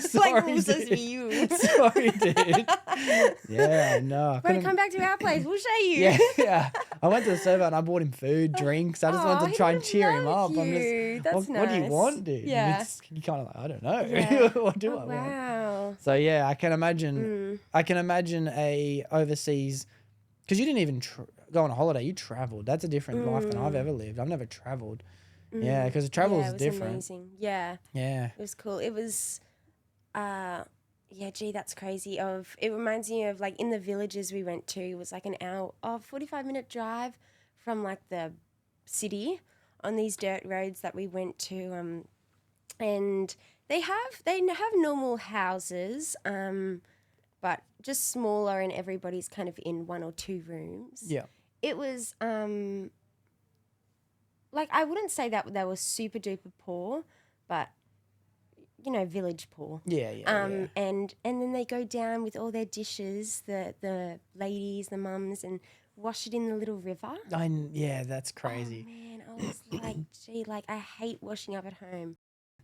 Sorry, it was supposed to be dude. you. Sorry, dude. Yeah, I know. I Bro, couldn't- come back to our place. We'll show you. Yeah, yeah. I went to the server and I bought him food, drinks. I just Aw, wanted to he try and would've cheer him loved up. I'm you. just, That's what do you nice. want, dude? And Yeah. you kind of like, I don't know. Yeah. What do Oh, I want? wow. So yeah, I can imagine. I can imagine a overseas, because you didn't even go on a holiday. You traveled. That's a different life than I've ever lived. I've never traveled. Yeah, because travel Yeah, is it was different. amazing. Yeah. Yeah. It was cool. It was, yeah, gee, that's crazy. It reminds me of like in the villages we went to, it was like an hour, 45-minute drive from like the city on these dirt roads that we went to. And they have normal houses, but just smaller, and everybody's kind of in 1 or 2 rooms. Yeah. It was, like, I wouldn't say that they were super duper poor, but village poor. Yeah, yeah. And then they go down with all their dishes, the ladies, the mums, and wash it in the little river. Yeah, that's crazy. Oh, man, I was like, gee, like, I hate washing up at home.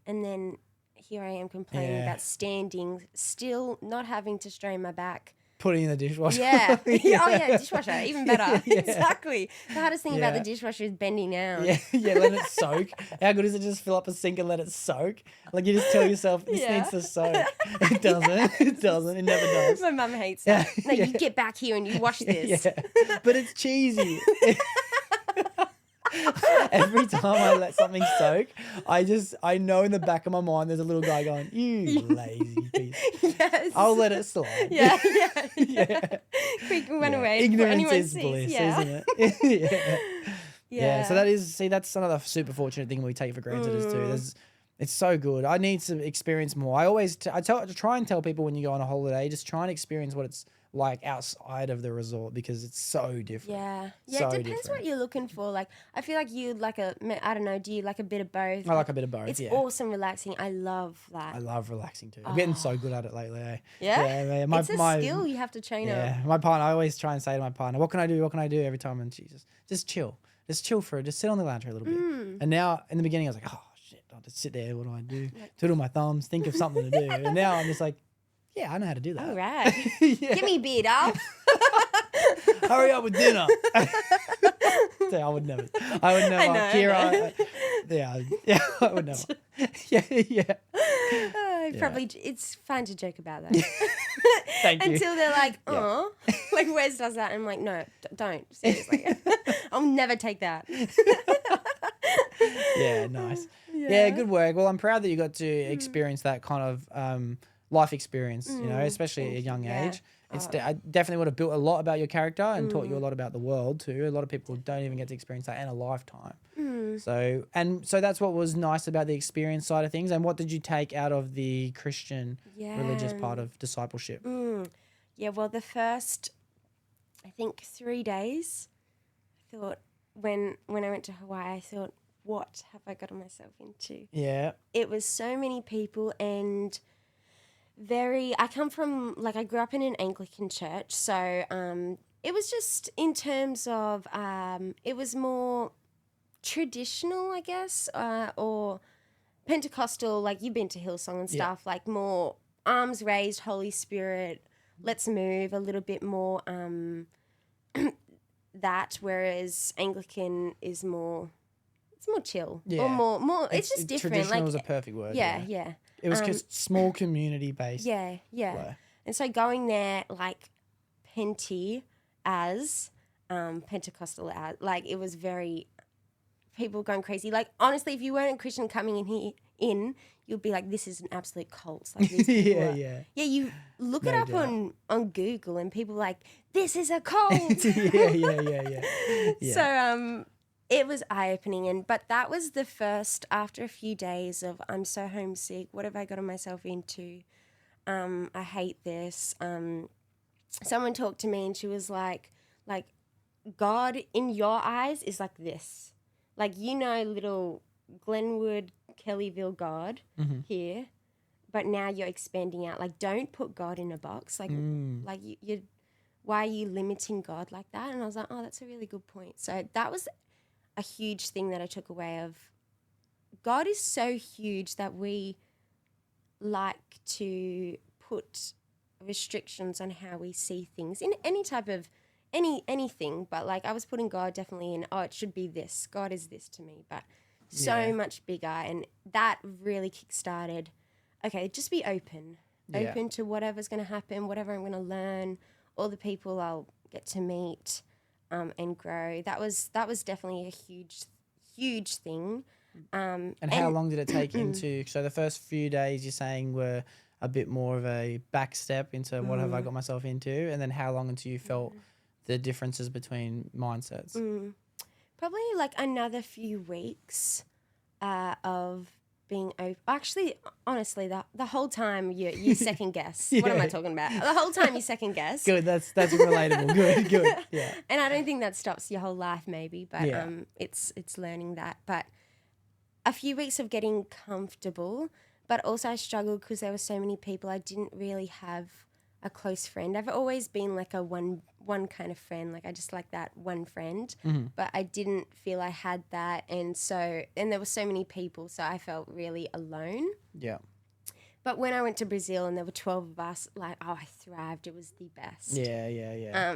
And then here I am complaining about standing, still not having to strain my back. Put it in the dishwasher. Yeah. Oh, yeah, dishwasher, even better. Yeah. Exactly. The hardest thing about the Yeah. dishwasher is bending down. Yeah, yeah, let it soak. How good is it just fill up a sink and let it soak? Like you just tell yourself this Yeah. needs to soak. It doesn't. It doesn't. It never does. My mum hates that. Yeah. No, Yeah. you get back here and you wash this. Yeah. But it's cheesy. Every time I let something soak, I know in the back of my mind there's a little guy going, "You lazy piece." Yes. I'll let it slide. Yeah, yeah. Yeah. Quick, run Yeah. away. before Ignorance anyone is sees. bliss, Yeah. isn't it? Yeah. So that's another super fortunate thing we take for granted as too. It's so good. I need to experience more. I try and tell people when you go on a holiday, just try and experience what it's like outside of the resort because it's so different. Yeah. So It depends different. what you're looking for. Like, I feel like you like I don't know, do you like a bit of both? I like a bit of both. It's yeah. awesome relaxing. I love that. I love relaxing too. I'm getting so good at it lately. Eh? Yeah? Yeah. Man. It's a skill you have to train up. Yeah. My partner, I always try and say to my partner, what can I do? What can I do every time? And she just chill. Just chill just sit on the lounge for a little bit. And now in the beginning I was like, oh shit, I'll just sit there. What do I do? Twiddle my thumbs, think of something to do. And now I'm just like, yeah, I know how to do that. All right. Yeah. Give me a beer, doll. Hurry up with dinner. I would never. I know, Kira, yeah, I would never. Yeah. Probably, it's fine to joke about that. Thank you. Until they're like, oh, like Wes does that. And I'm like, no, don't. Seriously. I'll never take that. Yeah, nice. Yeah, good work. Well, I'm proud that you got to experience that kind of life experience, especially at a young age. It's I definitely would have built a lot about your character and taught you a lot about the world too. A lot of people don't even get to experience that in a lifetime. So that's what was nice about the experience side of things. And what did you take out of the Christian religious part of discipleship? Yeah, well, the first, I think, 3 days, I thought, when I went to Hawaii, I thought, what have I gotten myself into? Yeah. It was so many people and I come from, like, I grew up in an Anglican church, so it was just in terms of, it was more traditional, I guess, or Pentecostal, like you've been to Hillsong and stuff, like more arms raised, Holy Spirit, let's move, a little bit more that, whereas Anglican is more, it's more chill. Or more it's just different. Traditional like, was a perfect word. yeah. It was just small community based. Yeah. flow. And so going there, like, Pentecostal as, like, it was very, people going crazy. Like, honestly, if you weren't a Christian coming you'd be like, this is an absolute cult. Like, these people Yeah. Yeah, you look it No up doubt. on Google and people are like, this is a cult. Yeah. So it was eye-opening, but that was the first, after a few days of, I'm so homesick, what have I gotten myself into? I hate this. Someone talked to me and she was like, God in your eyes is like this. Like, little Glenwood, Kellyville God here, but now you're expanding out. Like, don't put God in a box. Like, why are you limiting God like that? And I was like, oh, that's a really good point. So that was a huge thing that I took away of, God is so huge that we like to put restrictions on how we see things in any type of anything, but like I was putting God definitely in, it should be this. God is this to me, but so much bigger, and that really kickstarted. Okay, just be open to whatever's going to happen, whatever I'm going to learn, all the people I'll get to meet, and grow. That was definitely a huge thing. And how long did it take into? So the first few days you're saying were a bit more of a back step into what have I got myself into, and then how long until you felt the differences between mindsets? Probably like another few weeks of being open. Actually, honestly, the whole time you second guess. What am I talking about? The whole time you second guess. Good, that's relatable. Good, yeah. And I don't think that stops your whole life, maybe, but it's learning that. But a few weeks of getting comfortable, but also I struggled because there were so many people. I didn't really have a close friend. I've always been like a one kind of friend. Like I just like that one friend, but I didn't feel I had that. And there were so many people, so I felt really alone. Yeah. But when I went to Brazil and there were 12 of us, like, I thrived. It was the best. Yeah.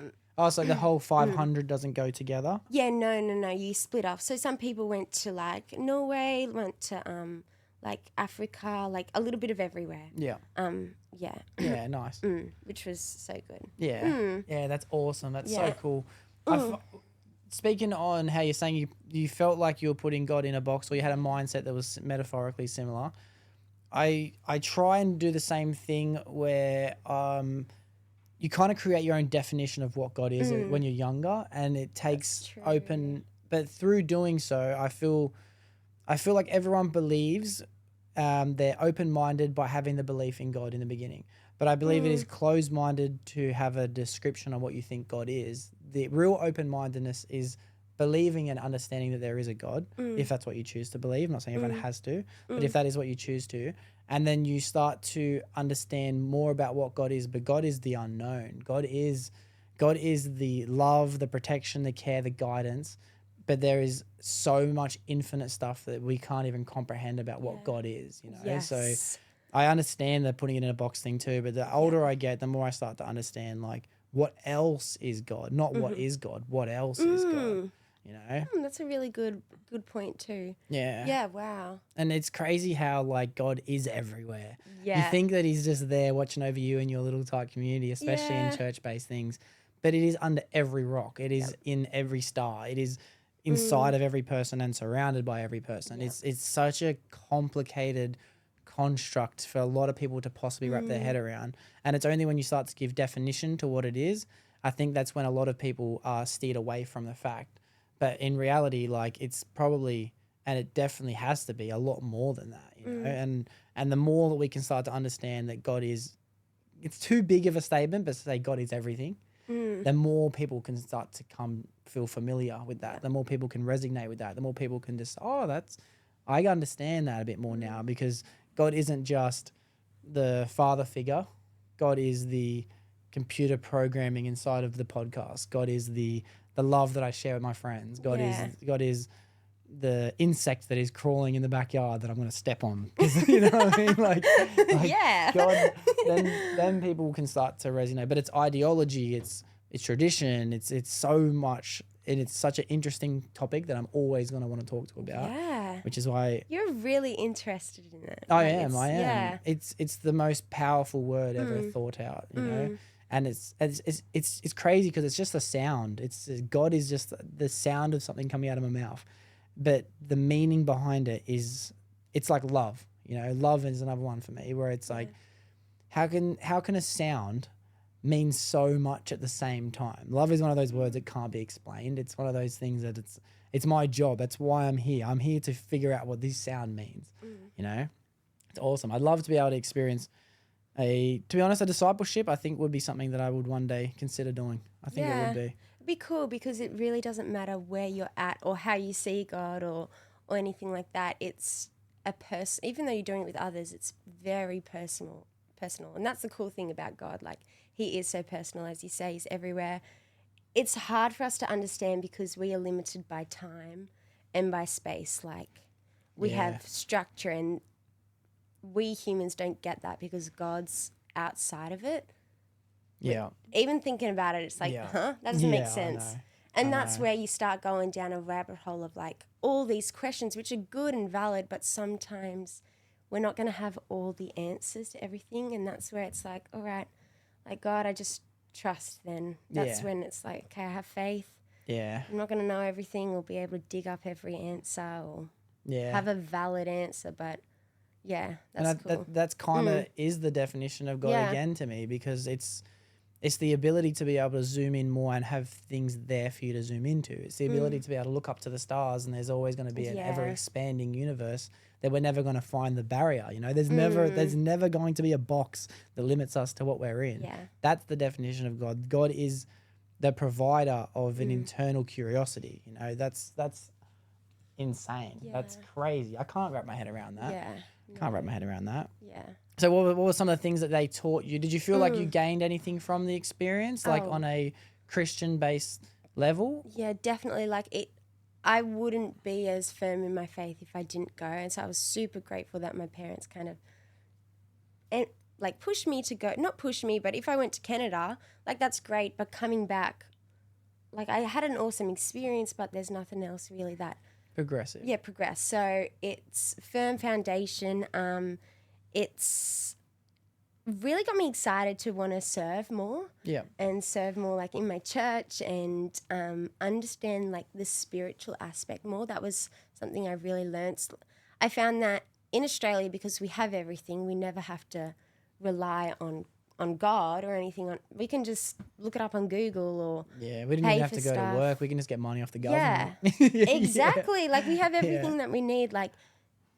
So the whole 500 doesn't go together? Yeah, no. You split up. So some people went to like Norway, went to like Africa, like a little bit of everywhere. Yeah. Yeah, nice. Which was so good. Yeah. Yeah, that's awesome. That's so cool. Speaking on how you're saying you felt like you were putting God in a box, or you had a mindset that was metaphorically similar, I try and do the same thing where you kind of create your own definition of what God is when you're younger, and it takes open. But through doing so, I feel like everyone believes they're open-minded by having the belief in God in the beginning. But I believe it is closed-minded to have a description of what you think God is. The real open-mindedness is believing and understanding that there is a God, if that's what you choose to believe. I'm not saying everyone has to, but if that is what you choose to, and then you start to understand more about what God is. But God is the unknown. God is the love, the protection, the care, the guidance. But there is so much infinite stuff that we can't even comprehend about what God is, you know? Yes. So I understand the putting it in a box thing too, but the older I get, the more I start to understand, like, what else is God? Not what is God, what else is God, you know? That's a really good point too. Yeah. Yeah, wow. And it's crazy how, like, God is everywhere. Yeah. You think that he's just there watching over you in your little tight community, especially in church-based things, but it is under every rock. It is in every star. It is inside of every person and surrounded by every person. It's such a complicated construct for a lot of people to possibly wrap their head around. And it's only when you start to give definition to what it is, I think that's when a lot of people are steered away from the fact. But in reality, like, it's probably, and it definitely has to be, a lot more than that, you know? And the more that we can start to understand that God is, it's too big of a statement, but to say God is everything, the more people can start to feel familiar with that. The more people can resonate with that. The more people can just, I understand that a bit more now, because God isn't just the father figure. God is the computer programming inside of the podcast. God is the love that I share with my friends. God is the insect that is crawling in the backyard that I'm going to step on. You know what I mean? Like God, then people can start to resonate. But it's ideology, it's tradition, it's so much, and it's such an interesting topic that I'm always going to want to talk to about. Yeah. Which is why you're really interested in it. I am. Yeah. It's the most powerful word ever thought out, you know? And it's crazy because it's just a sound. God is just the sound of something coming out of my mouth. But the meaning behind it it's like love, you know. Love is another one for me, where it's like, how can a sound mean so much at the same time? Love is one of those words that can't be explained. It's one of those things that it's my job. That's why I'm here. I'm here to figure out what this sound means. You know, it's awesome. I'd love to be able to experience to be honest, a discipleship. I think would be something that I would one day consider doing. I think it would be. Be cool, because it really doesn't matter where you're at or how you see God or anything like that. It's a person, even though you're doing it with others, it's very personal. And that's the cool thing about God. Like, he is so personal, as you say, he's everywhere. It's hard for us to understand because we are limited by time and by space. Like, we have structure, and we humans don't get that because God's outside of it. Yeah. Even thinking about it, it's like, Yeah. that doesn't make Yeah, I sense. know. And I that's know. where you start going down a rabbit hole of like all these questions, which are good and valid, but sometimes we're not going to have all the answers to everything. And that's where it's like, all right, like God, I just trust then. That's Yeah. when it's like, okay, I have faith. Yeah. I'm not going to know everything or be able to dig up every answer or Yeah. have a valid answer, but yeah, that's And cool. that's kind of is the definition of God Yeah. again to me, because it's the ability to be able to zoom in more and have things there for you to zoom into. It's the ability to be able to look up to the stars, and there's always going to be an Yeah. ever expanding universe that we're never going to find the barrier. You know, there's never going to be a box that limits us to what we're in. Yeah. That's the definition of God. God is the provider of an internal curiosity. You know, that's insane. That's Yeah. crazy. I can't wrap my head around that. Yeah. Can't wrap my head around that. Yeah. So what were some of the things that they taught you? Did you feel like you gained anything from the experience, like Oh. on a Christian-based level? Yeah, definitely. Like I wouldn't be as firm in my faith if I didn't go. And so I was super grateful that my parents kind of like pushed me to go. Not push me, but if I went to Canada, like that's great. But coming back, like I had an awesome experience, but there's nothing else really that Progressive. progress. So it's firm foundation. It's really got me excited to want to serve more. Yeah. And serve more like in my church and understand like the spiritual aspect more. That was something I really learnt. I found that in Australia, because we have everything, we never have to rely on God or anything. We can just look it up on Google or Yeah, we didn't pay even have for to go stuff. to work. We can just get money off the Yeah, government. exactly. Like we have everything that we need. Like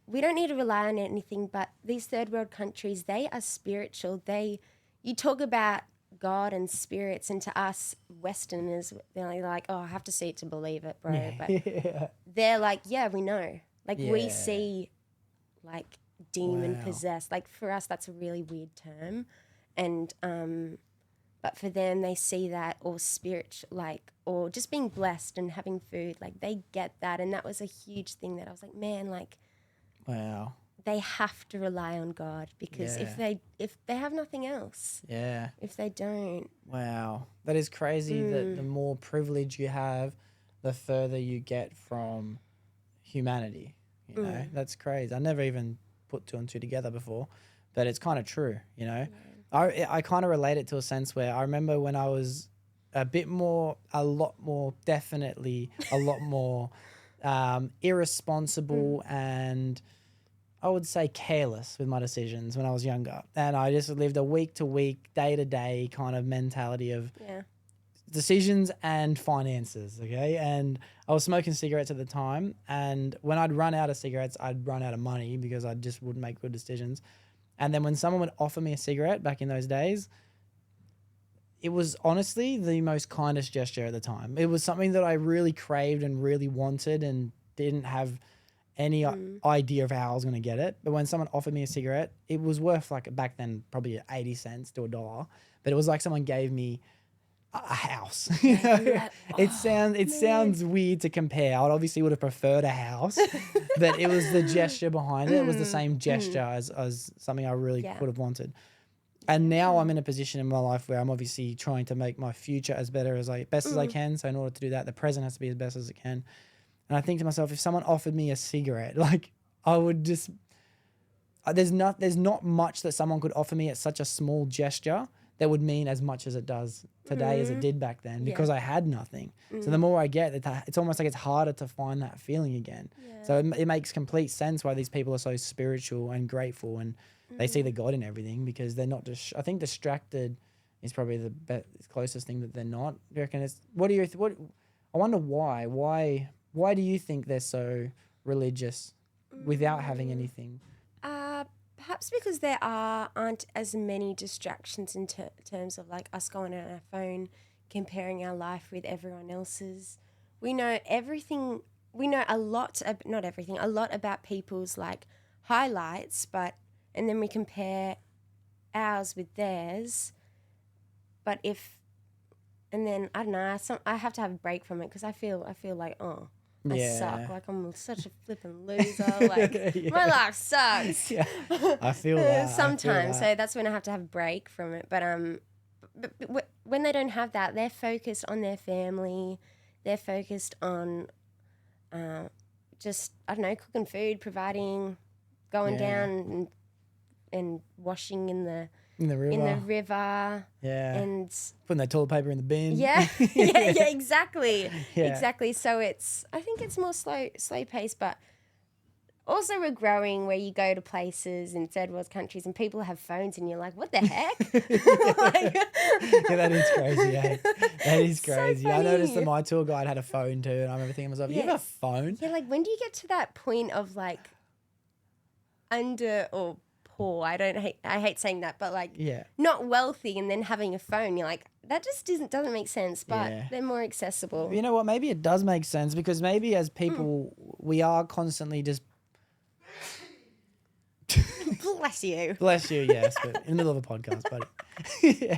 we don't need to rely on anything. But these third world countries, they are spiritual. You talk about God and spirits, and to us Westerners, they're like, oh, I have to see it to believe it, bro. But they're like, yeah, we know. Like we Yeah. see, like demon Wow. possessed. Like for us, that's a really weird term, and but for them, they see that or spiritual, like or just being blessed and having food. Like they get that, and that was a huge thing that I was like, man, like Wow. they have to rely on God because if they have nothing else, Yeah. if they don't, Wow. That is crazy that the more privilege you have, the further you get from humanity. You know, that's crazy. I never even put two and two together before, but it's kind of true, you know. I kind of relate it to a sense where I remember when I was a lot more irresponsible and I would say careless with my decisions when I was younger. And I just lived a week to week, day to day kind of mentality of yeah, decisions and finances, okay? And I was smoking cigarettes at the time, and when I'd run out of cigarettes, I'd run out of money because I just wouldn't make good decisions. And then when someone would offer me a cigarette back in those days, it was honestly the most kindest gesture at the time. It was something that I really craved and really wanted and didn't have any idea of how I was going to get it. But when someone offered me a cigarette, it was worth like back then probably 80 cents to $1. But it was like someone gave me a house. You know? It sounds weird to compare. I obviously would have preferred a house, but it was the gesture behind it. It was the same gesture as something I really would have wanted. And now I'm in a position in my life where I'm obviously trying to make my future as best as I can. So in order to do that, the present has to be as best as it can. And I think to myself, if someone offered me a cigarette, like I would just, there's not much that someone could offer me at such a small gesture that would mean as much as it does today as it did back then because I had nothing. So the more I get, it's almost like it's harder to find that feeling again. Yeah. So it makes complete sense why these people are so spiritual and grateful and they see the God in everything because they're not just, I think distracted is probably the closest thing that they're not. You reckon it's, I wonder why. Why do you think they're so religious without having anything? Perhaps because there aren't as many distractions in terms of like us going on our phone, comparing our life with everyone else's. We know everything. We know a lot, not everything, a lot about people's like highlights, and then we compare ours with theirs. And then I don't know. I have to have a break from it because I feel like I Yeah. suck. Like, I'm such a flipping loser. Like, my life sucks. Yeah. I feel that. Sometimes. I feel So that's when I have to have a break from it. But when they don't have that, they're focused on their family. They're focused on just, I don't know, cooking food, providing, going down and washing in the river. Yeah. And putting that toilet paper in the bin. yeah, yeah, exactly. Yeah. Exactly. So I think it's more slow paced, but also we're growing where you go to places in third world countries and people have phones and you're like, what the heck? Like, Yeah, that is crazy, eh? That is So crazy. I noticed that funny. my tour guide had a phone too, and I remember thinking to myself, you have a phone? yeah, like when do you get to that point of like under or poor? I hate saying that, but like Yeah. not wealthy and then having a phone, you're like, that just doesn't make sense, but Yeah. they're more accessible. You know what? Maybe it does make sense because maybe as people, we are constantly just Bless you. bless you, yes, but in the middle of a podcast, buddy. Yeah.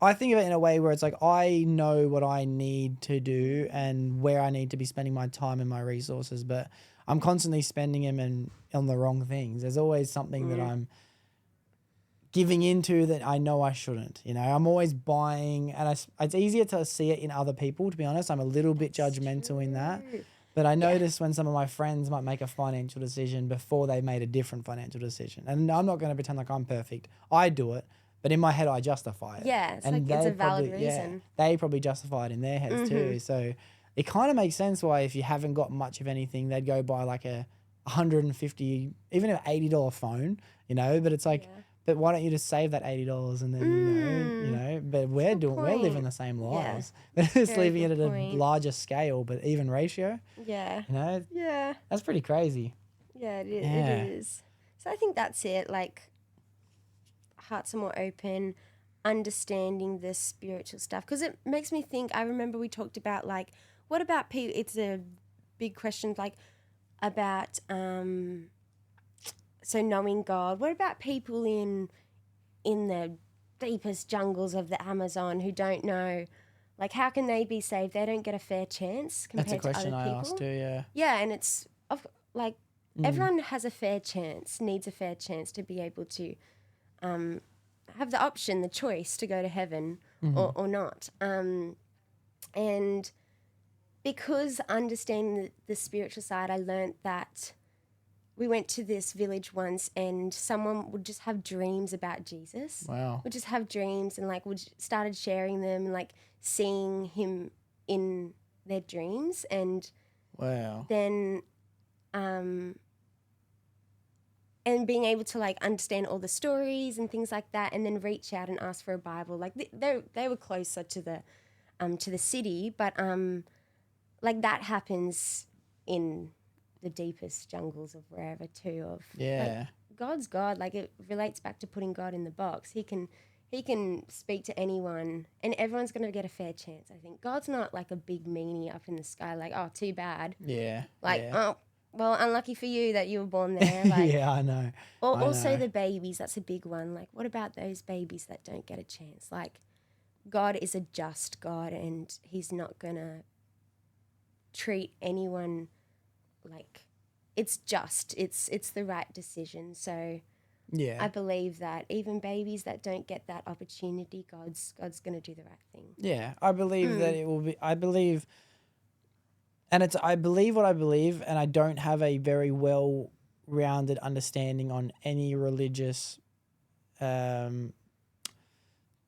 I think of it in a way where it's like I know what I need to do and where I need to be spending my time and my resources, but I'm constantly spending them on the wrong things. There's always something that I'm giving into that I know I shouldn't. You know, I'm always buying, and it's easier to see it in other people, to be honest. I'm a little bit judgmental in that. But I notice when some of my friends might make a financial decision before they made a different financial decision. And I'm not going to pretend like I'm perfect. I do it, but in my head I justify it. Yeah, it's and like it's they a valid probably- yeah, reason. they probably justify it in their heads too. So it kind of makes sense why if you haven't got much of anything, they'd go buy like a $150, even an $80 phone, you know, but it's like, but why don't you just save that $80 and then, you know, but we're living point. the same Yeah. lives. We're just Very leaving it at good a point. larger scale, but even ratio, Yeah. you know, Yeah. that's pretty crazy. Yeah, it is. Yeah. It is. So I think that's it. Like, hearts are more open, understanding the spiritual stuff. Because it makes me think, I remember we talked about, like, what about people? It's a big question, like, about, so knowing God. What about people in the deepest jungles of the Amazon who don't know? Like, how can they be saved? They don't get a fair chance compared That's a question to I other people. asked too, yeah. Yeah, and it's like everyone has a fair chance, needs a fair chance to be able to have the option, the choice to go to heaven or not. And because understanding the spiritual side, I learned that we went to this village once and someone would just have dreams about Jesus. Wow. Would just have dreams and like started sharing them and like seeing him in their dreams and Wow. then and being able to like understand all the stories and things like that and then reach out and ask for a Bible. Like they were closer to the city, but like that happens in the deepest jungles of wherever too. Of Yeah. like, God's God. Like it relates back to putting God in the box. He can speak to anyone, and everyone's gonna get a fair chance. I think God's not like a big meanie up in the sky. Like, oh, too bad. Yeah. Like, yeah. oh, well, unlucky for you that you were born there. Like, yeah, I know. or I also know. the babies. That's a big one. Like, what about those babies that don't get a chance? Like, God is a just God, and He's not gonna treat anyone like it's just. It's the right decision. So Yeah. I believe that even babies that don't get that opportunity, God's gonna do the right thing. Yeah, I believe that it will be. I believe, and I believe what I believe, and I don't have a very well-rounded understanding on any religious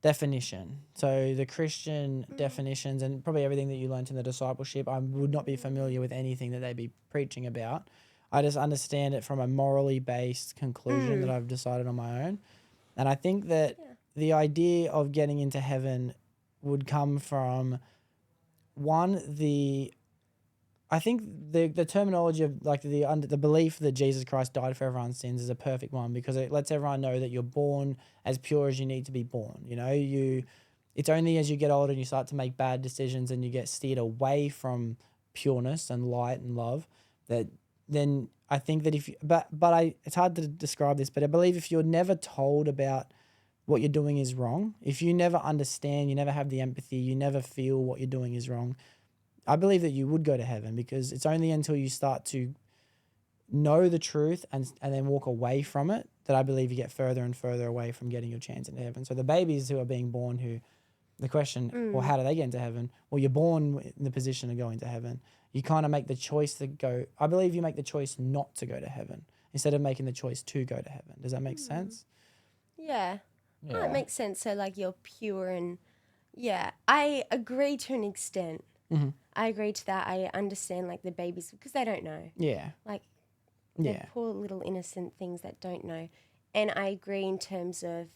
definition. So the Christian definitions and probably everything that you learnt in the discipleship, I would not be familiar with anything that they'd be preaching about. I just understand it from a morally based conclusion that I've decided on my own. And I think that the idea of getting into heaven would come from I think the terminology of like the belief that Jesus Christ died for everyone's sins is a perfect one because it lets everyone know that you're born as pure as you need to be born. You know, it's only as you get older and you start to make bad decisions and you get steered away from pureness and light and love that then I think that it's hard to describe this, but I believe if you're never told about what you're doing is wrong, if you never understand, you never have the empathy, you never feel what you're doing is wrong, I believe that you would go to heaven, because it's only until you start to know the truth and then walk away from it that I believe you get further and further away from getting your chance into heaven. So the babies who are being born, who the question, well, how do they get into heaven? Well, you're born in the position of going to heaven. You kind of make the choice to go. I believe you make the choice not to go to heaven instead of making the choice to go to heaven. Does that make sense? Yeah. Yeah. Oh, it makes sense. So like you're pure and yeah, I agree to an extent. Mm-hmm. I agree to that. I understand like the babies because they don't know. Yeah. Like they're Yeah. poor little innocent things that don't know. And I agree in terms of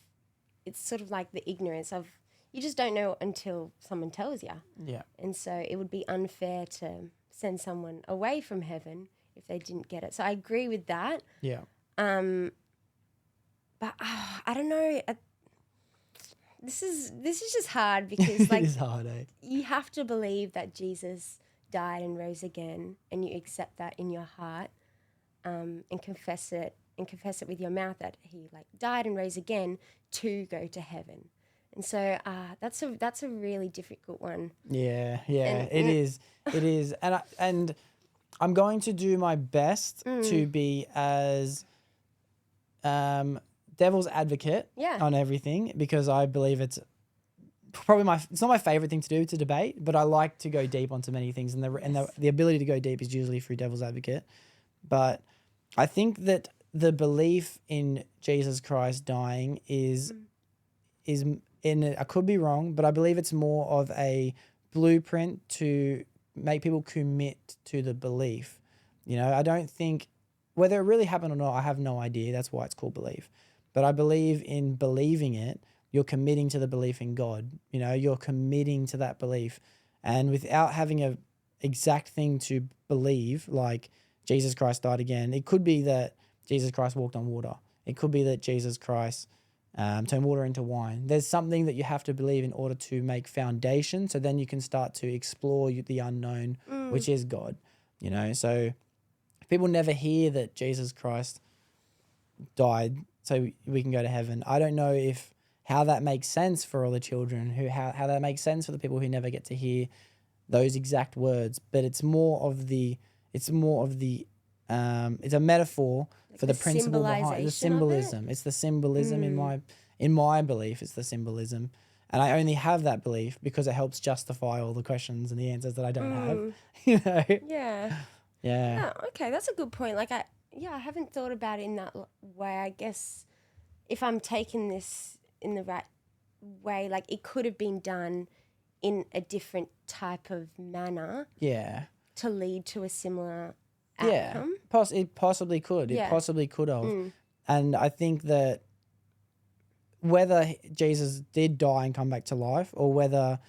it's sort of like the ignorance of you just don't know until someone tells you. Yeah. And so it would be unfair to send someone away from heaven if they didn't get it. So I agree with that. Yeah. But I don't know. This is just hard because like It is hard, eh? you have to believe that Jesus died and rose again, and you accept that in your heart, and confess it with your mouth that he like died and rose again to go to heaven. And so that's a really difficult one. Yeah, And- it is, and I'm going to do my best to be as devil's advocate Yeah. on everything, because I believe it's probably it's not my favorite thing to do to debate, but I like to go deep onto many things, and the ability to go deep is usually through devil's advocate. But I think that the belief in Jesus Christ dying is I could be wrong, but I believe it's more of a blueprint to make people commit to the belief. You know, I don't think whether it really happened or not, I have no idea. That's why it's called belief. But I believe in believing it, you're committing to the belief in God. You know, you're committing to that belief. And without having a exact thing to believe, like Jesus Christ died again, it could be that Jesus Christ walked on water. It could be that Jesus Christ turn water into wine. There's something that you have to believe in order to make foundation, so then you can start to explore the unknown, which is God. You know, so if people never hear that Jesus Christ died so we can go to heaven, I don't know how that makes sense for all the children, how that makes sense for the people who never get to hear those exact words. But it's a metaphor for the principle behind the symbolism. It's the symbolism in my belief. It's the symbolism, and I only have that belief because it helps justify all the questions and the answers that I don't have. You know? Yeah. Yeah. Oh, okay, that's a good point. Like I haven't thought about it in that way. I guess if I'm taking this in the right way, like it could have been done in a different type of manner. Yeah. To lead to a similar Yeah. outcome. It possibly could. Yeah. It possibly could have. And I think that whether Jesus did die and come back to life, or whether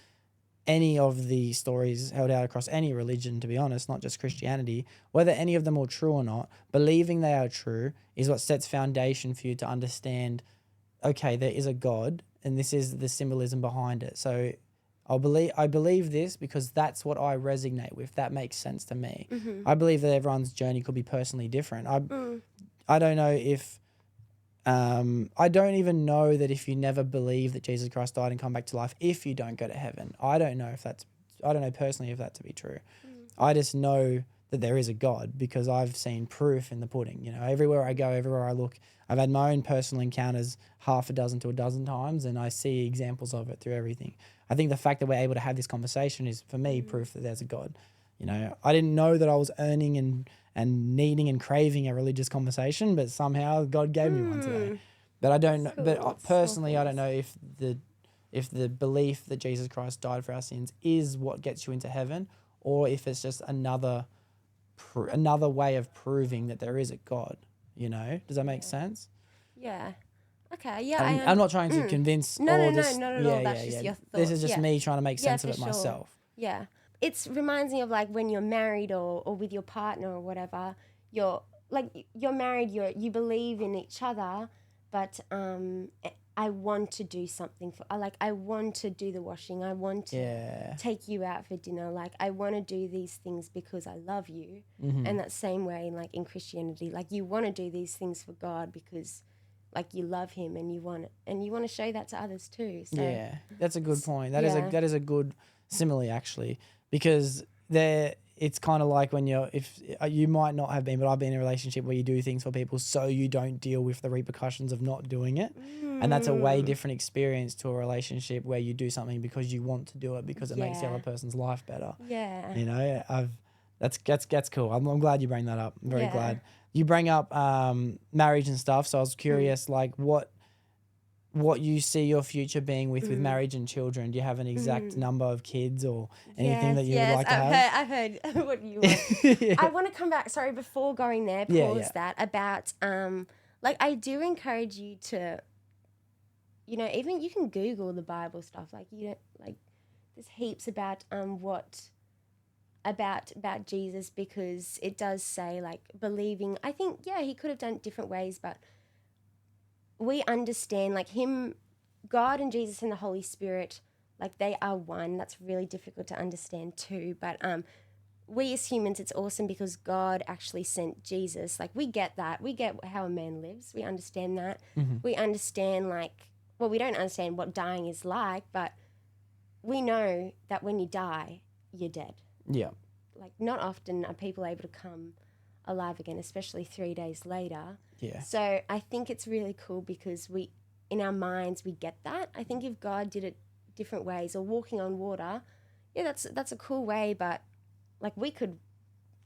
any of the stories held out across any religion, to be honest, not just Christianity, whether any of them are true or not, believing they are true is what sets foundation for you to understand, okay, there is a God and this is the symbolism behind it. So I believe this because that's what I resonate with. That makes sense to me. I believe that everyone's journey could be personally different. I don't know if I don't even know that if you never believe that Jesus Christ died and come back to life, if you don't go to heaven. I don't know personally if that to be true. I just know that there is a God because I've seen proof in the pudding. You know, everywhere I go, everywhere I look, I've had my own personal encounters half a dozen to a dozen times, and I see examples of it through everything. I think the fact that we're able to have this conversation is, for me, proof that there's a God. You know, I didn't know that I was earning and needing and craving a religious conversation, but somehow God gave me one today. But I don't know. But personally, I don't know if the belief that Jesus Christ died for our sins is what gets you into heaven, or if it's just another way of proving that there is a God. You know, does that make sense? Yeah. Okay. Yeah. I'm not trying to convince. No, or not just, at all. That's just your thoughts. This is just me trying to make sense of for it sure. myself. Yeah. It reminds me of like when you're married or with your partner or whatever. You're married. You believe in each other, but I want to do something I want to do the washing. I want to take you out for dinner. Like I want to do these things because I love you. And that same way, like in Christianity, like you want to do these things for God because like you love him and you want to show that to others too. So yeah, that's a good point. That is a good simile actually, because it's kind of like when you might not have been, but I've been in a relationship where you do things for people so you don't deal with the repercussions of not doing it. And that's a way different experience to a relationship where you do something because you want to do it because it makes the other person's life better. Yeah. You know, that's cool. I'm glad you bring that up. I'm very Yeah. glad. You bring up marriage and stuff. So I was curious, like what you see your future being with marriage and children. Do you have an exact number of kids or anything that you would like to have? I've heard what you want. I want to come back, sorry, before going there, pause that, about, like, I do encourage you to, you know, even you can Google the Bible stuff. Like, you know, like, there's heaps about about Jesus, because it does say, like, believing. I think, he could have done it different ways, but we understand, like, him, God and Jesus and the Holy Spirit, like, they are one. That's really difficult to understand too. But we as humans, it's awesome because God actually sent Jesus. Like, we get that. We get how a man lives. We understand that. We understand, like, well, we don't understand what dying is like, but we know that when you die, you're dead. Yeah. Like, not often are people able to come alive again, especially 3 days later. Yeah. So I think it's really cool because we, in our minds, we get that. I think if God did it different ways, or walking on water, that's a cool way, but, like, we could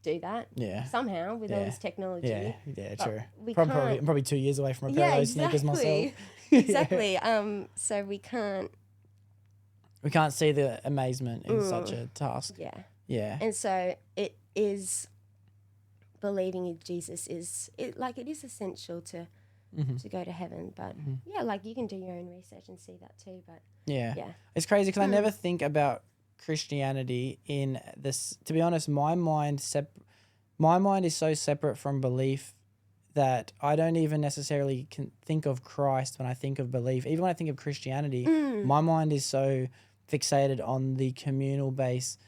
do that somehow with all this technology. Yeah, true. I'm probably 2 years away from a pair of those sneakers myself. Exactly. So we can't see the amazement in such a task. Yeah. And so it is, believing in Jesus is essential to go to heaven. But like, you can do your own research and see that too. But it's crazy because I never think about Christianity in this. To be honest, my mind is so separate from belief that I don't even necessarily think of Christ when I think of belief. Even when I think of Christianity, my mind is so fixated on the communal base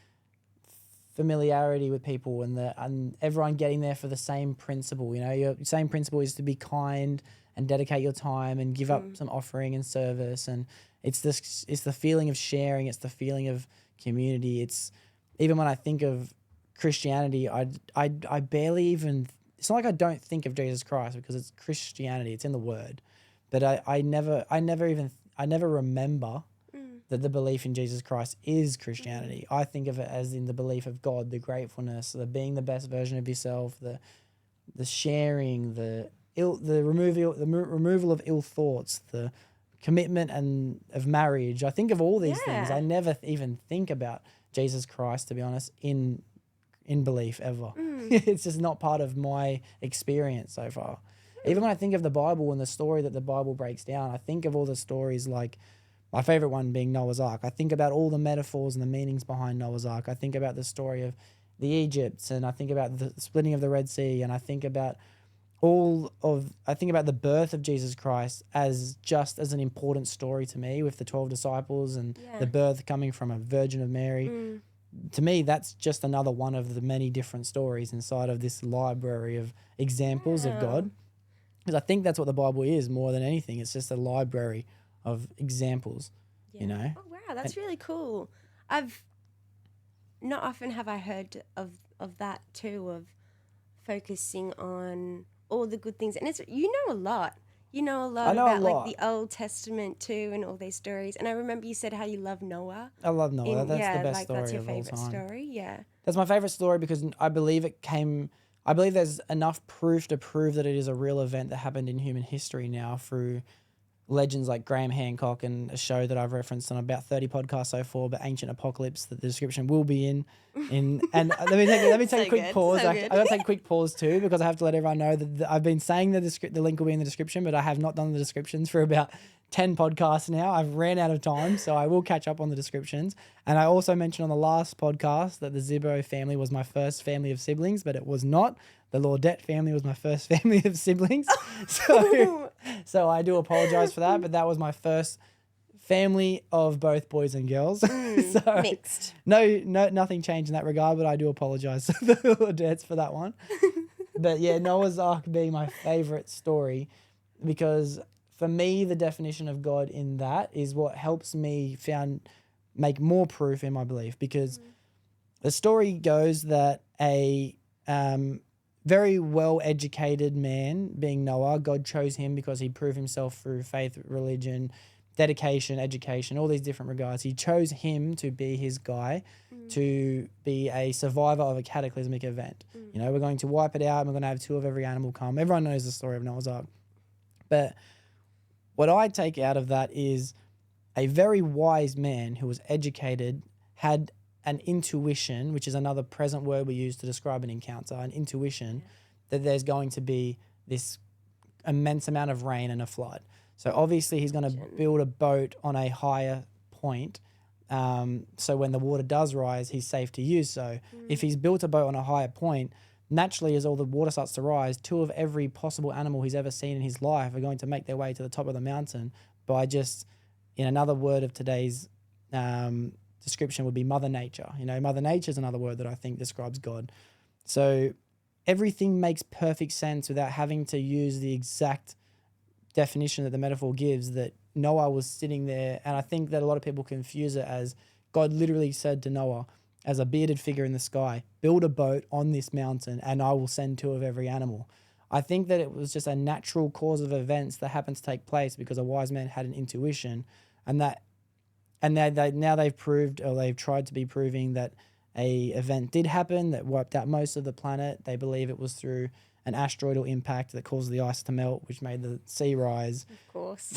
familiarity with people and everyone getting there for the same principle. You know, your same principle is to be kind and dedicate your time and give up some offering and service. And it's the feeling of sharing. It's the feeling of community. It's even when I think of Christianity, I barely even. It's not like I don't think of Jesus Christ because it's Christianity. It's in the word, but I never remember that the belief in Jesus Christ is Christianity. I think of it as in the belief of God, the gratefulness, the being the best version of yourself, the sharing, the removal of ill thoughts, the commitment and of marriage. I think of all these things. I never even think about Jesus Christ, to be honest, in belief ever. It's just not part of my experience so far. Even when I think of the Bible and the story that the Bible breaks down, I think of all the stories, like my favorite one being Noah's Ark. I think about all the metaphors and the meanings behind Noah's Ark. I think about the story of the Egypts, and I think about the splitting of the Red Sea, and I think about the birth of Jesus Christ as just as an important story to me, with the 12 disciples and the birth coming from a Virgin of Mary. To me, that's just another one of the many different stories inside of this library of examples of God. Because I think that's what the Bible is more than anything. It's just a library of examples, you know. Oh wow, that's really cool. I've not often have I heard of that too, of focusing on all the good things. And it's, you know a lot about like the Old Testament too, and all these stories. And I remember you said how you love Noah. I love Noah. That's the best like story that's your of all favorite time. story. Yeah, that's my favorite story because I believe there's enough proof to prove that it is a real event that happened in human history now through legends like Graham Hancock and a show that I've referenced on about 30 podcasts so far, but Ancient Apocalypse, that the description will be in. And let me take a quick pause. I got to take a quick pause too, because I have to let everyone know that I've been saying the link will be in the description, but I have not done the descriptions for about 10 podcasts now. I've ran out of time, so I will catch up on the descriptions. And I also mentioned on the last podcast that the Zibbo family was my first family of siblings, but it was not. The Laudette family was my first family of siblings. So I do apologize for that, but that was my first family of both boys and girls. So mixed. No, nothing changed in that regard, but I do apologize to the Laudettes for that one. But yeah, Noah's Ark being my favorite story, because for me, the definition of God in that is what helps me make more proof in my belief, because The story goes that a very well-educated man, being Noah, God chose him because he proved himself through faith, religion, dedication, education, all these different regards. He chose him to be his guy, to be a survivor of a cataclysmic event. You know, we're going to wipe it out and we're going to have 2 of every animal come. Everyone knows the story of Noah's Ark. But what I take out of that is a very wise man who was educated, had an intuition, which is another present word we use to describe an encounter, an intuition that there's going to be this immense amount of rain and a flood. So obviously he's going to build a boat on a higher point, so when the water does rise, he's safe to use so. If he's built a boat on a higher point, naturally as all the water starts to rise, 2 of every possible animal he's ever seen in his life are going to make their way to the top of the mountain by just, in another word of today's description would be Mother Nature. You know, Mother Nature is another word that I think describes God. So everything makes perfect sense without having to use the exact definition that the metaphor gives, that Noah was sitting there, and I think that a lot of people confuse it as God literally said to Noah as a bearded figure in the sky, build a boat on this mountain and I will send 2 of every animal. I think that it was just a natural cause of events that happened to take place because a wise man had an intuition, and now they've proved, or they've tried to be proving, that a event did happen that wiped out most of the planet. They believe it was through an asteroidal impact that caused the ice to melt, which made the sea rise. Of course.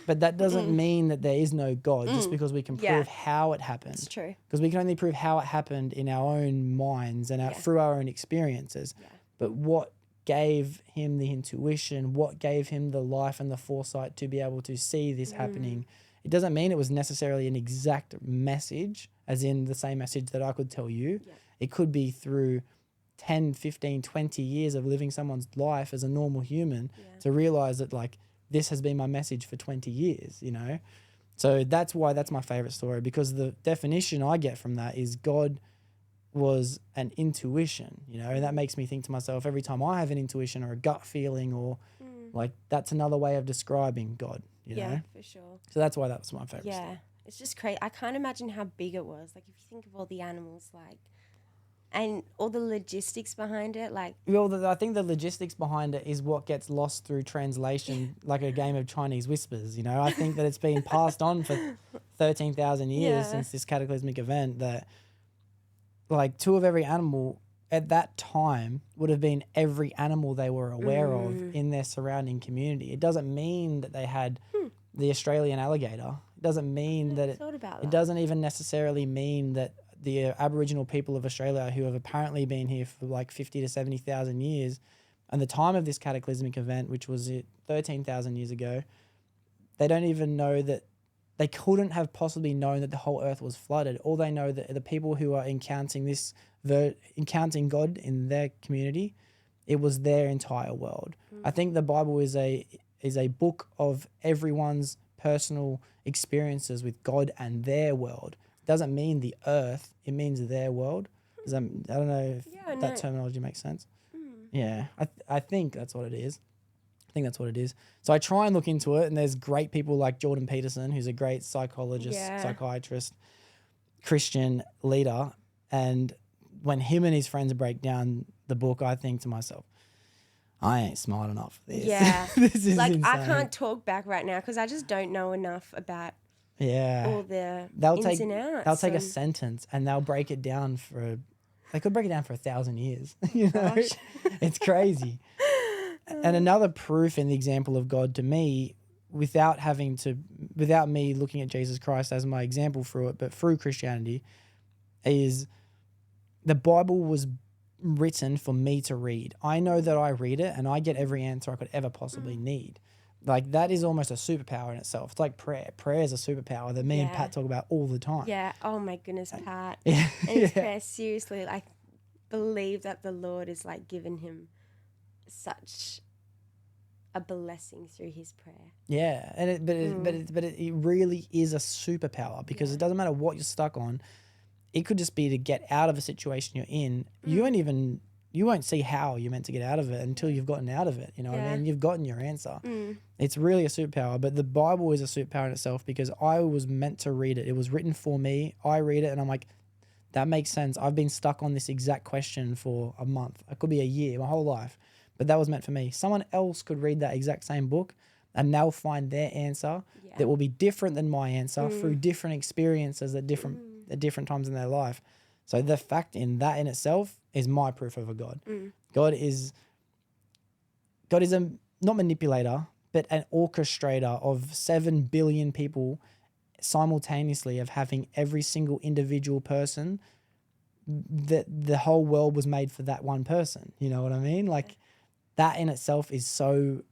But that doesn't mean that there is no God, just because we can prove how it happened. It's true. Because we can only prove how it happened in our own minds and through our own experiences. Yeah. But what gave him the intuition, what gave him the life and the foresight to be able to see this happening, it doesn't mean it was necessarily an exact message, as in the same message that I could tell you. Yeah. It could be through 10, 15, 20 years of living someone's life as a normal human to realize that, like, this has been my message for 20 years, you know? So that's why that's my favorite story, because the definition I get from that is God was an intuition, you know, and that makes me think to myself every time I have an intuition or a gut feeling or like, that's another way of describing God, you know? Yeah, for sure. So that's why that was my favorite story. Yeah, it's just crazy. I can't imagine how big it was. Like, if you think of all the animals, like, and all the logistics behind it, like... Well, I think the logistics behind it is what gets lost through translation, like a game of Chinese whispers, you know? I think that it's been passed on for 13,000 years since this cataclysmic event, that, like, 2 of every animal at that time would have been every animal they were aware of in their surrounding community. It doesn't mean that they had the Australian alligator. It doesn't mean that it doesn't even necessarily mean that the Aboriginal people of Australia, who have apparently been here for like 50 to 70,000 years, and the time of this cataclysmic event, which was 13,000 years ago, they don't even know that, they couldn't have possibly known that the whole earth was flooded. All they know that the people who are encountering God in their community, it was their entire world. I think the Bible is a book of everyone's personal experiences with God and their world. It doesn't mean the earth, it means their world. I don't know if that terminology makes sense. Yeah, I think that's what it is. So I try and look into it, and there's great people like Jordan Peterson, who's a great psychologist, psychiatrist, Christian leader. And when him and his friends break down the book, I think to myself, I ain't smart enough for this. Yeah. This is like, insane. I can't talk back right now because I just don't know enough about all the ins and outs. They'll take a sentence and they'll break it down they could break it down for 1,000 years. You know, it's crazy. And another proof in the example of God to me, without me looking at Jesus Christ as my example through it, but through Christianity, is the Bible was written for me to read. I know that I read it and I get every answer I could ever possibly need. Like, that is almost a superpower in itself. It's like prayer. Prayer is a superpower that me and Pat talk about all the time. Yeah. Oh my goodness, Pat. And his prayer, seriously, I believe that the Lord is like giving him such a blessing through his prayer. Yeah, and it really is a superpower, because it doesn't matter what you're stuck on. It could just be to get out of a situation you're in. You don't even you won't see how you're meant to get out of it until you've gotten out of it. You know what I mean? You've gotten your answer. It's really a superpower, but the Bible is a superpower in itself because I was meant to read it. It was written for me. I read it and I'm like, that makes sense. I've been stuck on this exact question for a month. It could be a year, my whole life, but that was meant for me. Someone else could read that exact same book and they'll find their answer that will be different than my answer through different experiences at different times in their life. So the fact in that in itself is my proof of a God. God is a not manipulator, but an orchestrator of 7 billion people simultaneously of having every single individual person that the whole world was made for that one person. You know what I mean? Like that in itself is so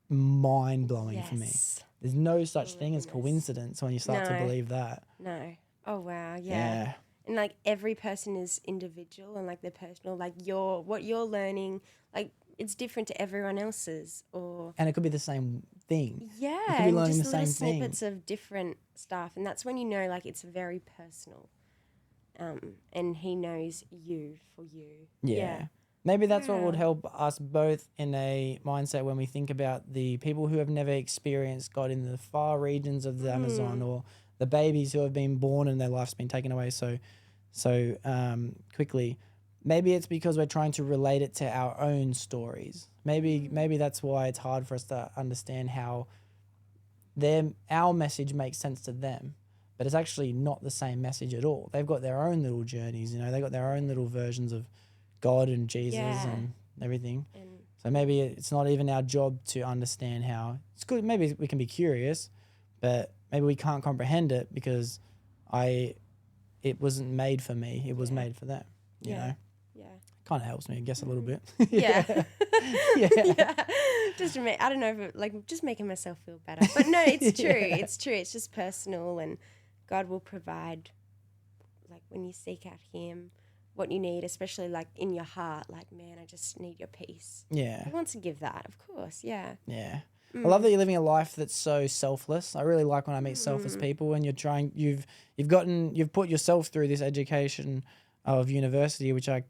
mind blowing for me. There's no such thing as coincidence when you start to believe that. No. Oh wow. Yeah. And like every person is individual and like they're personal, like what you're learning, like it's different to everyone else's and it could be the same thing. Yeah. You could be learning just the same little thing. snippets of different stuff. And that's when you know like it's very personal. And he knows you for you. Yeah. Maybe that's what would help us both in a mindset when we think about the people who have never experienced God in the far regions of the Amazon, or the babies who have been born and their life's been taken away so quickly. Maybe it's because we're trying to relate it to our own stories. Maybe that's why it's hard for us to understand how our message makes sense to them, but it's actually not the same message at all. They've got their own little journeys, you know. They've got their own little versions of God and Jesus and everything. So maybe it's not even our job to understand how. It's good. Maybe we can be curious, but maybe we can't comprehend it because it wasn't made for me. It was made for them. You know. Yeah. Kind of helps me, I guess, a little bit. Yeah. Just I don't know if just making myself feel better, but no, it's true. It's true. It's just personal, and God will provide. Like when you seek out Him, what you need, especially like in your heart, like, man, I just need your peace. Yeah. He wants to give that, of course. Yeah. Yeah. I love that you're living a life that's so selfless. I really like when I meet selfless people and you've put yourself through this education of university, which I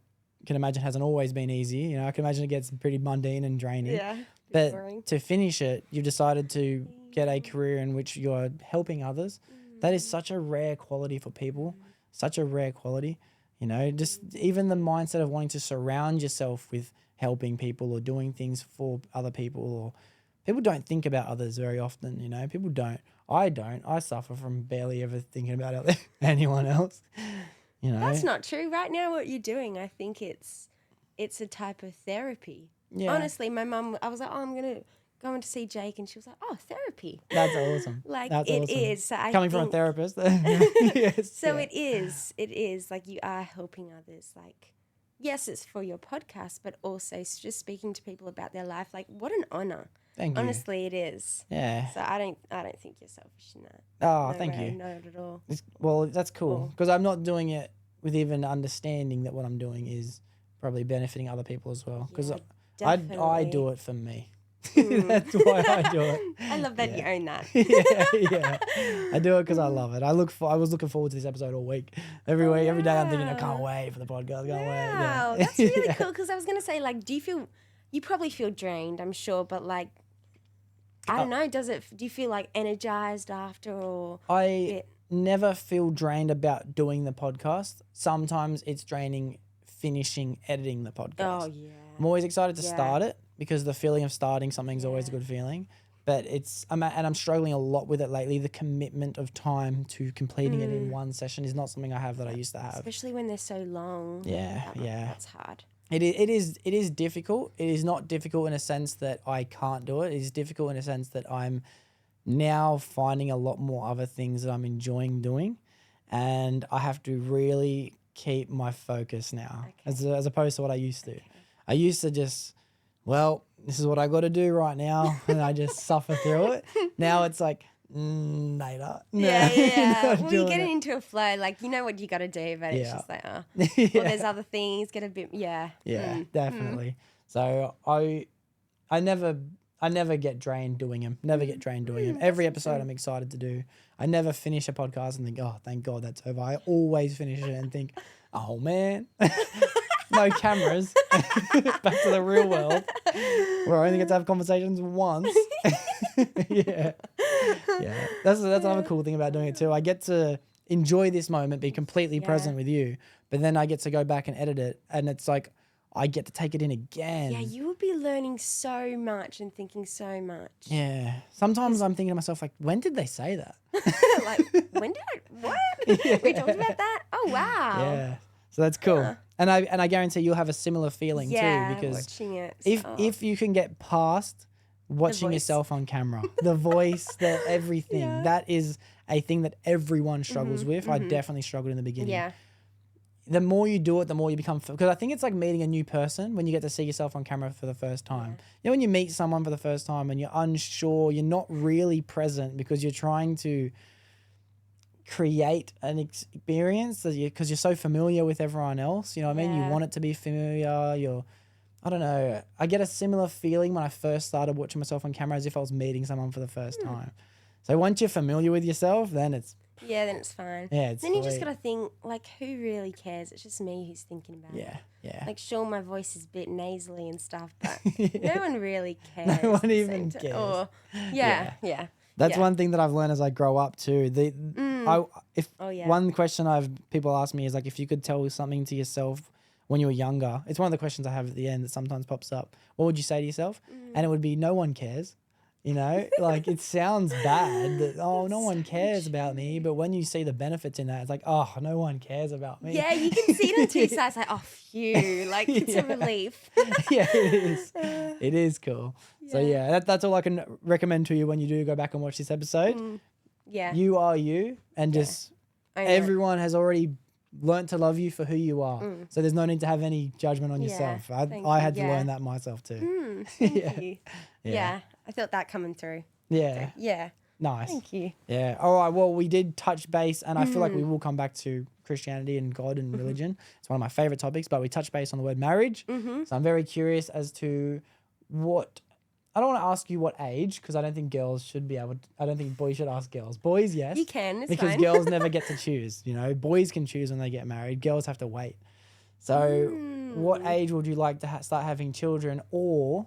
can imagine hasn't always been easy. You know, I can imagine it gets pretty mundane and draining. Yeah. But boring. To finish it, you've decided to get a career in which you're helping others. That is such a rare quality for people. Such a rare quality. You know, just even the mindset of wanting to surround yourself with helping people or doing things for other people, or people don't think about others very often, you know. People don't. I don't. I suffer from barely ever thinking about anyone else, you know. That's not true. Right now what you're doing, I think it's a type of therapy. Yeah. Honestly, my mum, I was like, I'm going to go in to see Jake, and she was like, oh, therapy. That's awesome. That's awesome. Is. So Coming from a therapist. Yes. So it is. Like you are helping others. Like, yes, it's for your podcast, but also it's just speaking to people about their life. Like, what an honor. Thank you. Honestly, it is. Yeah. So I don't think you're selfish in that. Oh, thank you. Not at all. Well, that's cool because I'm not doing it with even understanding that what I'm doing is probably benefiting other people as well. Because I do it for me. That's why I do it. I love that you own that. yeah. I do it because I love it. I was looking forward to this episode all week. Every week, every day I'm thinking, I can't wait for the podcast. Wow, that's really cool. Because I was going to say, like, you probably feel drained, I'm sure, but like, I don't know, do you feel like energized after, or? I never feel drained about doing the podcast. Sometimes it's draining finishing editing the podcast. Oh, yeah. I'm always excited to start it because the feeling of starting something's always a good feeling. But I'm struggling a lot with it lately. The commitment of time to completing it in one session is not something I have that I used to have. Especially when they're so long. Yeah. That's hard. It is difficult. It is not difficult in a sense that I can't do it. It is difficult in a sense that I'm now finding a lot more other things that I'm enjoying doing, and I have to really keep my focus now as opposed to what I used to. I used to just, this is what I got to do right now, and I just suffer through it. Now it's like, later. Yeah. Well, you get into a flow, like you know what you got to do, but it's just like, well, there's other things. Get a bit, definitely. So I never get drained doing them. Never get drained doing them. Every episode I'm excited to do. I never finish a podcast and think, oh, thank God that's over. I always finish it and think, oh man. no cameras, back to the real world, where I only get to have conversations once. Yeah. That's another cool thing about doing it too. I get to enjoy this moment, be completely present with you, but then I get to go back and edit it, and it's like I get to take it in again. Yeah, you would be learning so much and thinking so much. Yeah. Sometimes I'm thinking to myself, like, when did they say that? Like, when did what? We talked about that? Oh, wow. Yeah. So that's cool. And I guarantee you'll have a similar feeling too, because watching it. if you can get past watching yourself on camera, the voice, the everything, that is a thing that everyone struggles with. I definitely struggled in the beginning. Yeah. The more you do it, the more you become, because I think it's like meeting a new person when you get to see yourself on camera for the first time. You know, when you meet someone for the first time and you're unsure, you're not really present because you're trying to create an experience because you're so familiar with everyone else. You know what I mean? You want it to be familiar. I don't know. I get a similar feeling when I first started watching myself on camera as if I was meeting someone for the first time. So once you're familiar with yourself, then it's then it's fine. Yeah, it's then you just sweet. gotta think, like, who really cares? It's just me who's thinking about it. Yeah. Like, sure, my voice is a bit nasally and stuff, but no one really cares. No at one the even same cares. time. Or, yeah. That's one thing that I've learned as I grow up too. One question people ask me is like, if you could tell something to yourself when you were younger, it's one of the questions I have at the end that sometimes pops up. What would you say to yourself? And it would be, no one cares. You know, like it sounds bad that, no one cares about me. But when you see the benefits in that, it's like, oh, no one cares about me. Yeah, you can see it on two sides, like, oh, phew, like it's a relief. Yeah, it is. It is cool. So that's all I can recommend to you when you do go back and watch this episode. Yeah. You are you, and just everyone has already learnt to love you for who you are. So there's no need to have any judgment on yourself. I had to learn that myself too. Thank you. Yeah, I felt that coming through. Yeah. Yeah. Nice. Thank you. Yeah. All right. Well, we did touch base, and I feel like we will come back to Christianity and God and religion. It's one of my favorite topics, but we touched base on the word marriage. So I'm very curious as to what. I don't want to ask you what age, because I don't think girls should be able to, I don't think boys should ask girls. Boys, yes. You can, it's because fine. girls never get to choose. You know, boys can choose when they get married. Girls have to wait. So what age would you like to start having children? Or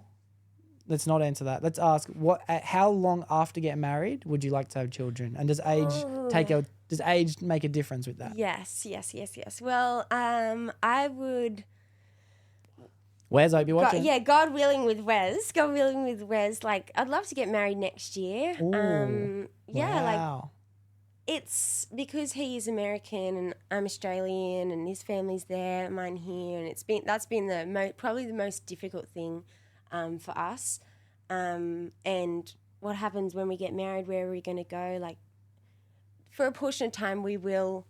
let's not answer that. Let's ask how long after getting married would you like to have children? And does age make a difference with that? Yes. Well, I would. Wes, I hope you're watching. God willing with Wes. Like, I'd love to get married next year. Ooh, like it's because he is American and I'm Australian, and his family's there, mine here, and that's been probably the most difficult thing for us. And what happens when we get married? Where are we going to go? Like, for a portion of time, we will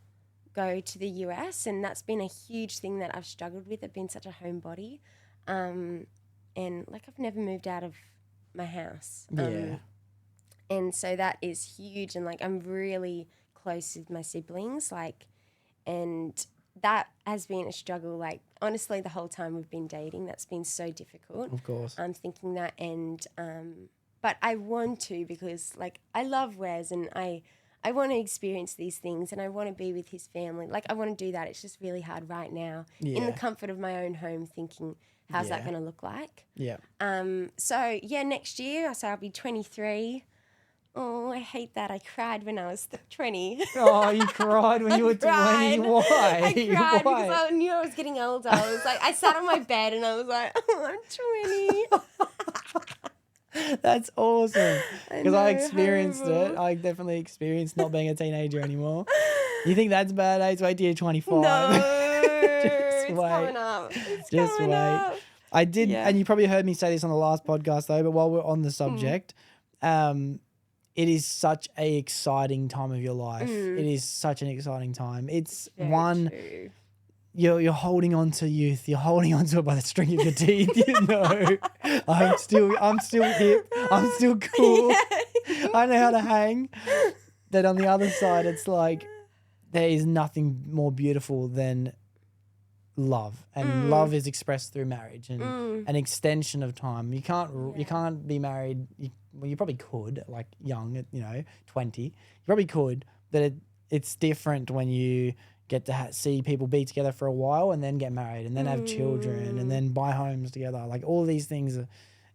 go to the US, and that's been a huge thing that I've struggled with. I've been such a homebody. And like, I've never moved out of my house. And so that is huge. And like, I'm really close with my siblings, like, and that has been a struggle. Like, honestly, the whole time we've been dating, that's been so difficult. Of course. I'm thinking that, and, but I want to, because like, I love Wes, and I want to experience these things, and I want to be with his family. Like, I want to do that. It's just really hard right now in the comfort of my own home, thinking, how's that going to look like? Yeah. So yeah, next year, so I'll be 23. Oh, I hate that. I cried when I was 20. Oh, you cried when you were 20. Why? I cried because I knew I was getting older. I was like, I sat on my bed and I was like, oh, I'm 20. That's awesome. Because I experienced horrible. it. I definitely experienced not being a teenager anymore. You think that's bad, eh? Wait till you're 25. No. Just it's wait. coming up. It's Just coming wait. up. I did, Yeah. and you probably heard me say this on the last podcast though, but while we're on the subject, it is such a exciting time of your life. It is such an exciting time. It's Very true. You're holding on to youth. You're holding on to it by the string of your teeth. You know, I'm still hip. I'm still cool. I know how to hang. But on the other side, it's like there is nothing more beautiful than love, and love is expressed through marriage and an extension of time. You can't be married. You probably could, like young, 20. You probably could, but it's different when you get to see people be together for a while and then get married and then have children and then buy homes together. Like all these things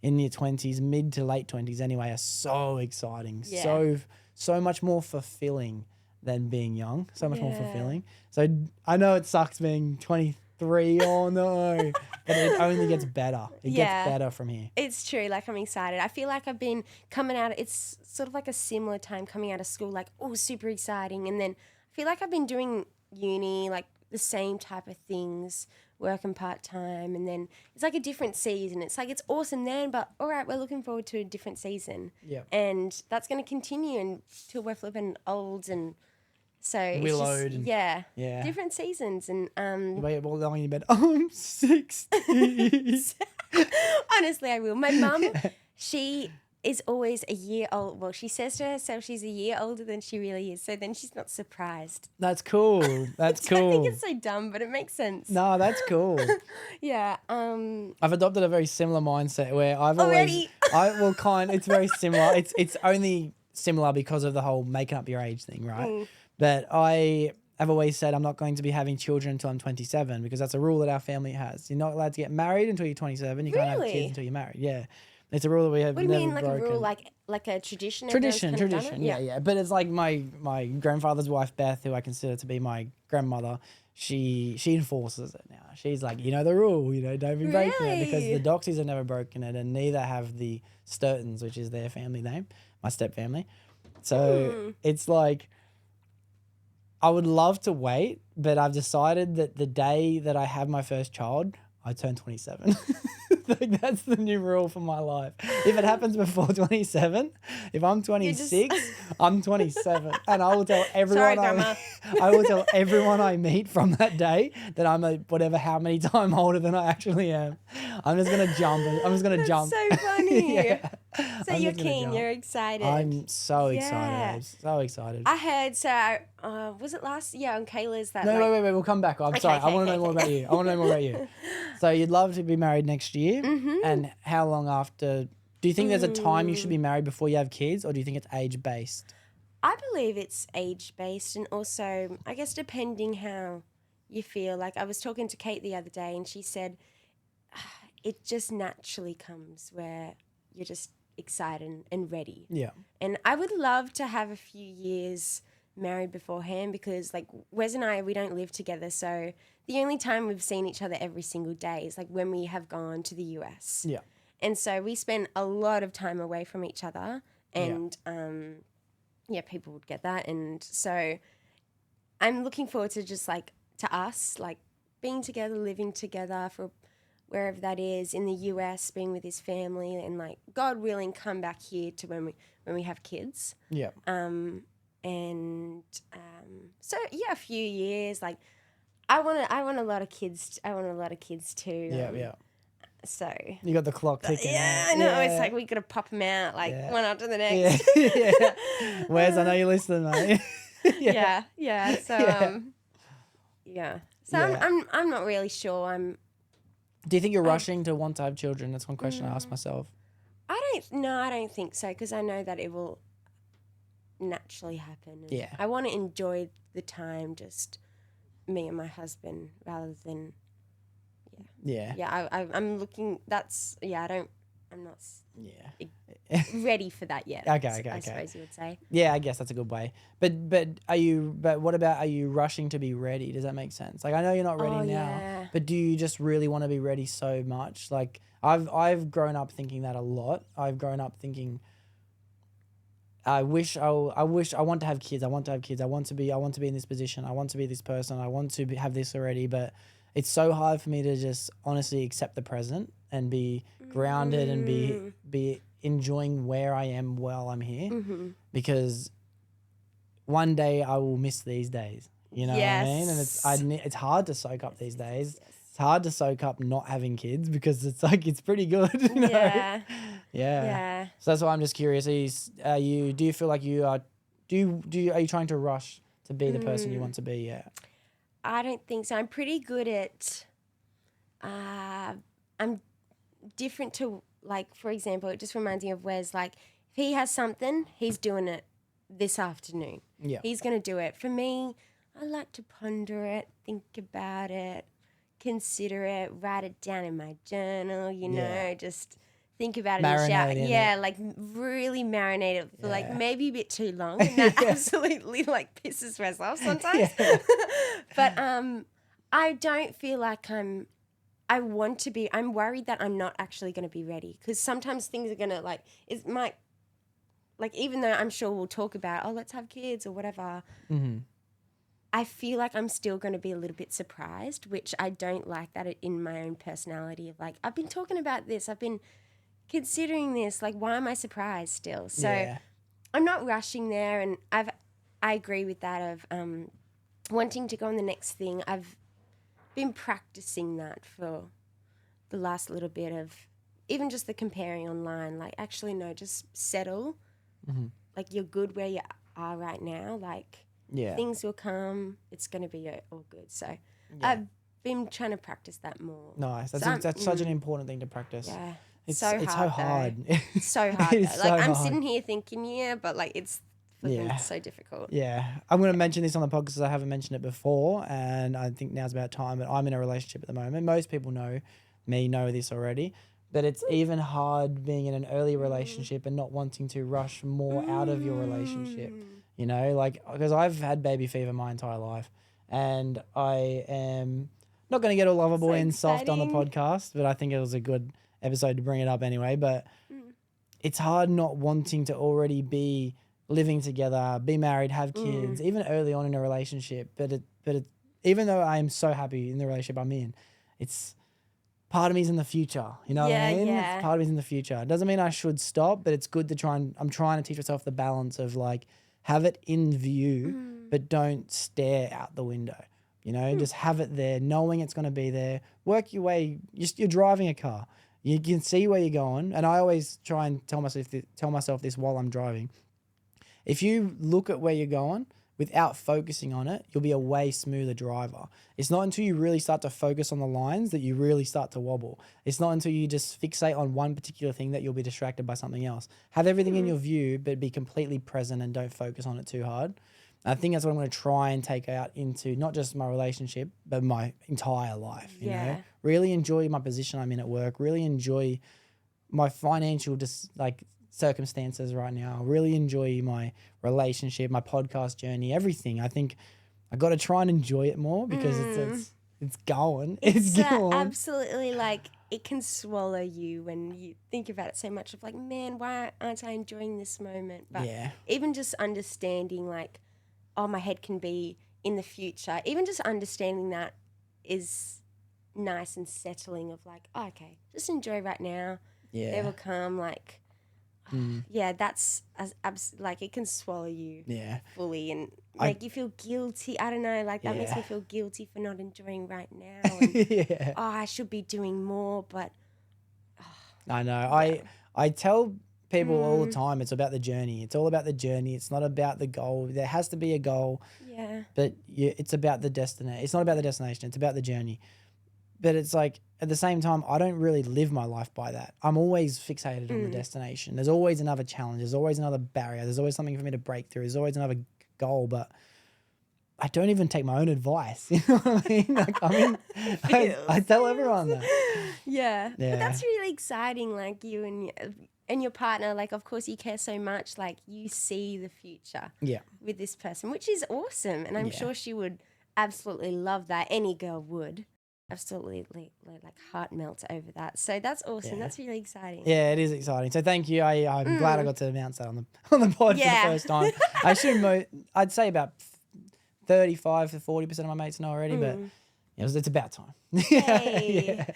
in your 20s, mid to late 20s anyway, are so exciting. Yeah. So much more fulfilling than being young. So much more fulfilling. So I know it sucks being 23. Oh no. But it only gets better. It gets better from here. It's true. Like, I'm excited. I feel like I've been coming out. It's sort of like a similar time coming out of school, like, oh, super exciting. And then I feel like I've been doing uni, like the same type of things, working part-time. And then it's like a different season. It's like, it's awesome then, but all right, we're looking forward to a different season. Yeah. And that's going to continue until we're flipping olds and so it's Willowed just, yeah. different seasons. And You wait all lying in bed. I'm 60. honestly, I will. My mum, she is always a year old. Well, she says to herself she's a year older than she really is. So then she's not surprised. That's cool. That's cool. I think it's so dumb, but it makes sense. No, that's cool. Yeah. I've adopted a very similar mindset where I've Already? it's very similar. It's only similar because of the whole making up your age thing, right? But I have always said I'm not going to be having children until I'm 27 because that's a rule that our family has. You're not allowed to get married until you're 27. You can't have Really? kids until you're married. Yeah. It's a rule that we have What do you never mean, like broken. a rule, like a tradition? Tradition. Everyone's kind of done it? Yeah. But it's like my grandfather's wife, Beth, who I consider to be my grandmother, she enforces it now. She's like, you know the rule, don't be breaking it because Really? the Doxies have never broken it and neither have the Sturtons, which is their family name, my step family. So it's like, I would love to wait, but I've decided that the day that I have my first child, I turn 27. Like that's the new rule for my life. If it happens before 27, if I'm 26, I'm 27, and I will tell everyone. Sorry, Grandma. I will tell everyone I meet from that day that I'm a whatever how many times older than I actually am. I'm just gonna jump. I'm just gonna jump. So funny. Yeah. So I'm you're just gonna keen. jump. You're excited. I'm so Yeah. excited. I'm so excited. I heard, so was it last year on Kayla's that No, like, wait. We'll come back. I'm sorry. I want to know more about you. I want to know more about you. So you'd love to be married next year, and how long after? Do you think there's a time you should be married before you have kids, or do you think it's age based? I believe it's age based, and also I guess depending how you feel. Like I was talking to Kate the other day, and she said it just naturally comes where you're just excited and ready. Yeah. And I would love to have a few years married beforehand because like Wes and I, we don't live together. So the only time we've seen each other every single day is like when we have gone to the US. Yeah. And so we spend a lot of time away from each other and people would get that. And so I'm looking forward to just like to us, like being together, living together for wherever that is in the US, being with his family and like God willing come back here to when we have kids. Yeah. So yeah, a few years. Like I want a lot of kids. I want a lot of kids too. Yeah. So You got the clock ticking. yeah, I know. It's like we gotta pop them out like one after the Yeah. next. Yeah. Wes, I know you're listening, mate. Yeah. So Yeah. So Yeah. I'm not really sure. Do you think you're rushing to want to have children? That's one question I ask myself. I don't think so because I know that it will naturally happen. And Yeah. I want to enjoy the time, just me and my husband, rather than. Yeah. Yeah, I'm looking. I'm not Yeah. ready for that yet. Okay. I suppose you would say. Yeah, I guess that's a good way. But what about, are you rushing to be ready? Does that make sense? Like, I know you're not ready now, Yeah. but do you just really want to be ready so much? Like, I've grown up thinking that a lot. I've grown up thinking, I want to have kids. I want to have kids. I want to be in this position. I want to be this person. I want to have this already. But it's so hard for me to just honestly accept the present and be grounded and be enjoying where I am while I'm here, because one day I will miss these days. You know what I mean? And it's hard to soak up these days. It's hard to soak up not having kids because it's like it's pretty good. You know? Yeah. So that's why I'm just curious. Do you feel like you are? Are you trying to rush to be the person you want to be? Yeah. I don't think so. I'm pretty good at. I'm different to, like, for example, it just reminds me of Wes. Like, if he has something, he's doing it this afternoon. Yeah. He's going to do it. For me, I like to ponder it, think about it, consider it, write it down in my journal, you know, just think about it in the shower. Yeah, like really marinate it for like maybe a bit too long. And that absolutely like pisses us off sometimes. But I don't feel like I'm worried that I'm not actually going to be ready, because sometimes things are going to like, it might, like, even though I'm sure we'll talk about, oh, let's have kids or whatever, I feel like I'm still going to be a little bit surprised, which I don't like that in my own personality of like, I've been talking about this, I've been considering this, like, why am I surprised still? So I'm not rushing there, and I agree with that of wanting to go on the next thing. I've been practicing that for the last little bit of even just the comparing online, like, actually no, just settle. Like, you're good where you are right now, like things will come, it's going to be all good. So I've been trying to practice that more. Nice. That's such an important thing to practice. Yeah. It's so hard. It's so hard. It's Like, so I'm hard. sitting here thinking, but like, it's so difficult. Yeah. I'm going to mention this on the podcast because I haven't mentioned it before, and I think now's about time, but I'm in a relationship at the moment. Most people know this already, but it's even hard being in an early relationship and not wanting to rush more out of your relationship, you know, like, because I've had baby fever my entire life, and I am not going to get all lovable and soft on the podcast, but I think it was a good episode to bring it up anyway. But it's hard not wanting to already be living together, be married, have kids, even early on in a relationship. But even though I am so happy in the relationship I'm in, it's part of me's in the future. You know what I mean? It's part of me's in the future. It doesn't mean I should stop, but it's good to I'm trying to teach myself the balance of like, have it in view, but don't stare out the window. You know, just have it there, knowing it's going to be there. Work your way. You're driving a car. You can see where you're going. And I always try and tell myself this while I'm driving. If you look at where you're going without focusing on it, you'll be a way smoother driver. It's not until you really start to focus on the lines that you really start to wobble. It's not until you just fixate on one particular thing that you'll be distracted by something else. Have everything in your view, but be completely present and don't focus on it too hard. I think that's what I'm going to try and take out into not just my relationship, but my entire life, you know? Really enjoy my position I'm in at work, really enjoy my financial circumstances right now, really enjoy my relationship, my podcast journey, everything. I think I got to try and enjoy it more because it's going. It's going. Absolutely, like, it can swallow you when you think about it so much of like, man, why aren't I enjoying this moment? But even just understanding like, oh, my head can be in the future. Even just understanding that is nice and settling of like, oh, okay, just enjoy right now. Yeah. They will come like, that's like, it can swallow you fully and make you feel guilty. I don't know, like that makes me feel guilty for not enjoying right now. And, I should be doing more, but. I know. I tell people all the time, it's about the journey. It's all about the journey. It's not about the goal. There has to be a goal. Yeah. But it's about the destination. It's not about the destination. It's about the journey. But it's like, at the same time, I don't really live my life by that. I'm always fixated on the destination. There's always another challenge. There's always another barrier. There's always something for me to break through. There's always another goal. But I don't even take my own advice. You know what I mean? Like, I tell everyone that. Yeah. But that's really exciting. Like, you and your partner, like, of course you care so much. Like, you see the future with this person, which is awesome. And I'm sure she would absolutely love that. Any girl would. Absolutely, like heart melts over that. So that's awesome. Yeah. That's really exciting. Yeah, it is exciting. So thank you. I'm glad I got to announce that on the pod for the first time. I assume I'd say about 35 to 40% of my mates know already, but it's about time. Yeah.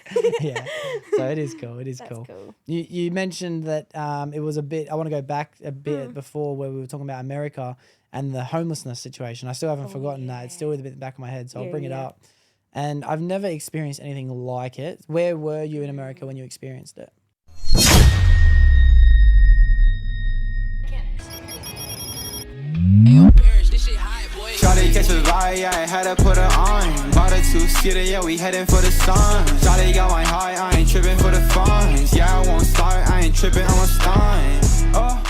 So it is cool. That's cool. You mentioned that it was a bit. I want to go back a bit before where we were talking about America and the homelessness situation. I still haven't forgotten that. It's still with a bit in the back of my head, so I'll bring it up. And I've never experienced anything like it. Where were you in America when you experienced it? Shawty catch a vibe, yeah, I had to put her on. Bought a two-seater, yeah, we heading for the sun. Shawty got my high, I ain't tripping for the funds. Yeah, I won't start, I ain't tripping, I'm a stunt.